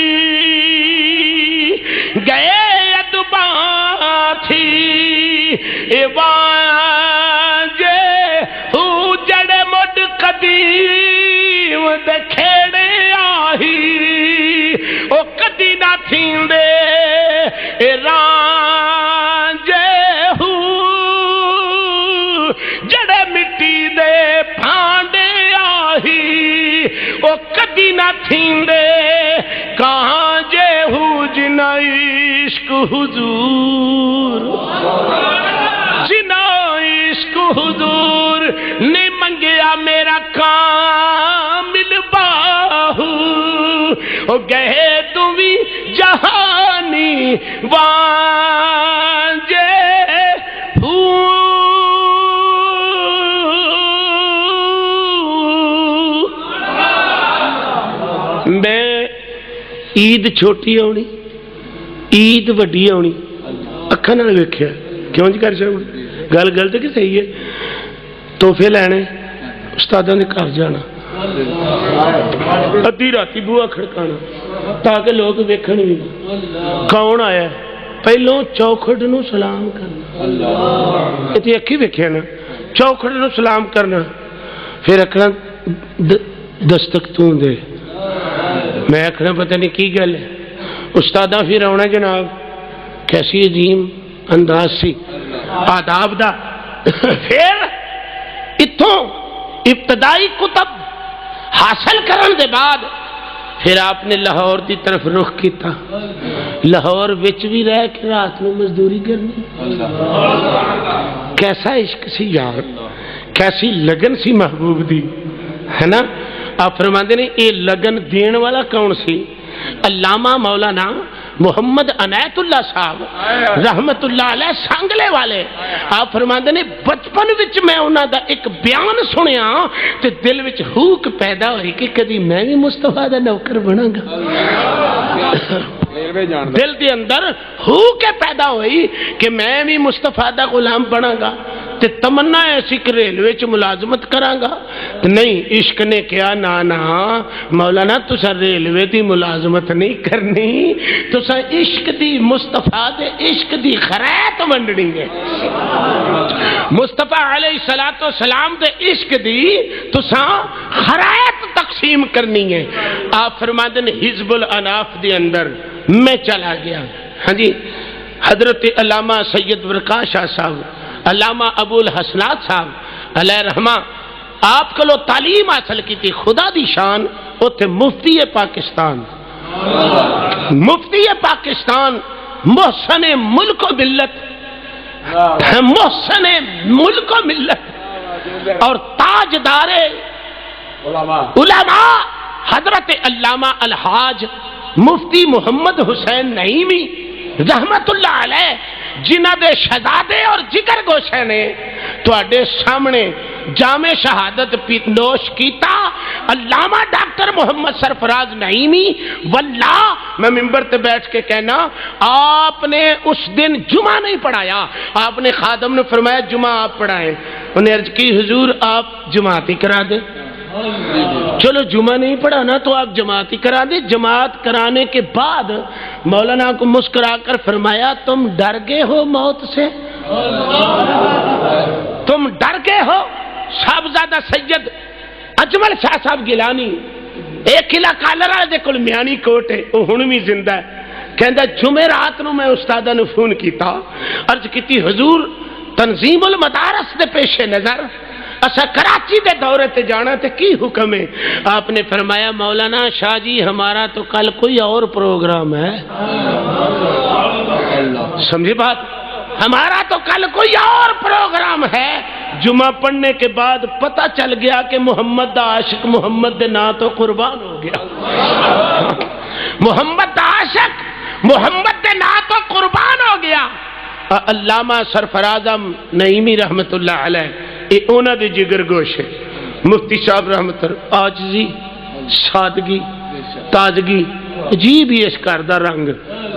گئے ادباں تھی اے دے کھیڑے آہی او کدی نہ تھیندے اے رانجے ہو جڑے مٹی دے پھانڈے آہی او کدی نہ تھیندے کہاں جے ہو جنا عشق حضور جنا عشق حضور نے منگیا میرا کامل باہو او گئے تمہیں جہانی وانجے میں عید چھوٹی آنی عید وڈی آنی اکھاں نال ویکھیا کیوں جی کر سکوں گل غلط کہ صحیح ہے تحفے لینے استاداں دے گھر جانا ادھی راتی بوہا کھڑکانا تاکہ لوگ ویکھن بھی کون آیا ہے پہلوں چوکھٹ نو سلام کرنا اتنی اکھی ویکھیا نا چوکھٹ نو سلام کرنا پھر اکھنا دستک توں دے میں اکھنا پتہ نہیں کی گل ہے استادہ پھر آنا جناب کیسی عظیم انداز سی آداب دا پھر اتھوں ابتدائی کتب حاصل کرن دے بعد پھر آپ نے لاہور دی طرف رخ کیتا لاہور وچ بھی رہ کے رات میں مزدوری کرنی کیسا عشق سی یار کیسی لگن سی محبوب دی ہے نا آپ فرماندے نے یہ لگن دین والا کون سی علامہ مولانا محمد عنایت اللہ صاحب رحمت اللہ علیہ سانگلے والے آپ فرماندے نے بچپن وچ میں انہاں دا ایک بیان سنیا تے دل وچ ہوک پیدا ہوئی کہ کدی میں بھی مصطفیٰ دا نوکر بنا گا دل دے اندر ہوک پیدا ہوئی کہ میں بھی مصطفیٰ دا غلام بنا گا تے تمنا ایسی کہ ریلوے چ ملازمت کراں گا نہیں عشق نے کیا نا مولانا تسا ریلوے دی ملازمت نہیں کرنی تسا عشق دی مصطفیٰ دے عشق دی خیرات ونڈنی ہے مصطفیٰ علیہ السلام دے عشق دی تسا خیرات تقسیم کرنی ہے آپ فرماتے ہیں حزب الاناف دے اندر میں چلا گیا ہاں جی حضرت علامہ سید پرکاش شاہ صاحب علامہ ابو الحسنات صاحب علیہ رحمہ آپ کو لو تعلیم حاصل کی تھی خدا دی شان وہ تھے مفتی پاکستان محسن ملک و ملت محسن ملک و ملت اور تاجدار علماء حضرت علامہ الحاج مفتی محمد حسین نعیمی رحمت اللہ علیہ جنہ دے شہزادے اور جگر گوشے نے تو اڈے سامنے جامع شہادت نوش کیتا علامہ ڈاکٹر محمد سرفراز نعیمی واللہ میں ممبر تے بیٹھ کے کہنا آپ نے اس دن جمعہ نہیں پڑھایا آپ نے خادم نے فرمایا جمعہ آپ پڑھائیں انہیں عرض کی حضور آپ جماعتی کرا دیں چلو جمعہ نہیں پڑھانا تو آپ جماعتی کرا دیں جماعت کرانے کے بعد مولانا کو مسکرا کر فرمایا تم ڈر گئے ہو موت سے تم ڈر گئے ہو صاحبزادہ سید اجمل شاہ صاحب گیلانی ایک قلعہ کالرا دے کول میانی کوٹ ہے وہ ہن بھی زندہ ہے کہندا جمعے رات نو میں استادہ نے فون کیتا عرض کیتی حضور تنظیم المدارس دے پیش نظر اسا کراچی دے دورے تے جانا تے کی حکم ہے آپ نے فرمایا مولانا شاہ جی ہمارا تو کل کوئی اور پروگرام ہے سمجھے بات ہمارا تو کل کوئی اور پروگرام ہے جمعہ پڑھنے کے بعد پتہ چل گیا کہ محمد دا عاشق محمد دے نا تو قربان ہو گیا محمد دا عاشق محمد دے نا تو قربان ہو گیا علامہ سرفراز نعیمی رحمت اللہ علیہ یہ اونا دے جگر گوش ہے مفتی صاحب رحمت اللہ آجزی سادگی تازگی عجیب ہی اس کردہ رنگ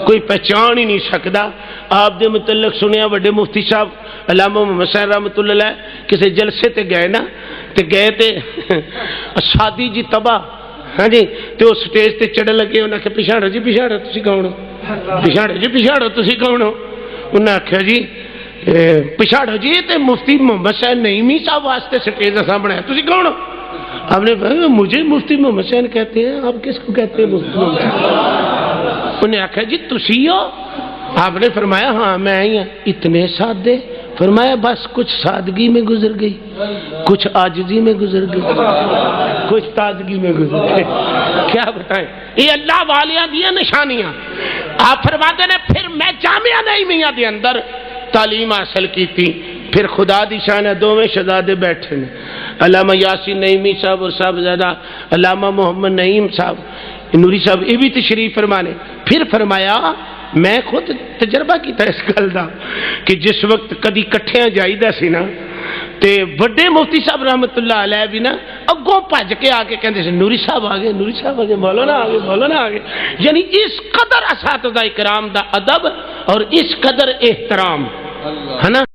کوئی پہچان ہی نہیں سکتا آپ دے متعلق سنیا وڈے مفتی صاحب علامہ محمد حسین رحمت اللہ علیہ کسی جلسے تے گئے نا تے گئے تے شادی جی تباہ ہاں جی تے اس سٹیج تے چڑھ لگے انہاں کہ پچھاڑو جی پچھاڑو تسی کون ہو پچھاڑو جی پچھاڑو تسی کون ہو انہاں آکھیا جی پچھاڑو جی تے مفتی محمد حسین نعیمی صاحب واسطے سٹیج اساں بنایا تسی کون ہو آپ نے فرمایا مجھے مفتی محمد حسین کہتے ہیں، آپ کس کو کہتے ہیں مفتی محمد حسین؟ انہیں آخیا جی تسی ہو؟ آپ نے فرمایا ہاں میں ہی ہوں۔ اتنے سادے؟ فرمایا بس کچھ سادگی میں گزر گئی، کچھ عاجزی میں گزر گئی، کچھ تازگی میں گزر گئی۔ کیا بتائیں، یہ اللہ والیاں دیا نشانیاں۔ آپ فرماتے ہیں پھر میں جامعہ نعیمیہ دے اندر تعلیم حاصل کی تھی، پھر خدا دی شان ہے دوویں شہزادے بیٹھے نے، علامہ یاسین نعیمی صاحب اور صاحبزادہ علامہ محمد نعیم صاحب نوری صاحب، یہ بھی تشریف فرمانے۔ پھر فرمایا میں خود تجربہ کیتا اس گل دا کہ جس وقت کدی کٹھیاں جائیدا سی نا تے بڑے مفتی صاحب رحمت اللہ علیہ بھی نا اگوں بھج کے آ کے کہندے سی نوری صاحب آ گئے، نوری صاحب آ گئے، مولانا آ گئے، مولانا آ گئے۔ یعنی اس قدر اساتذہ کرام دا ادب اور اس قدر احترام ہے نا۔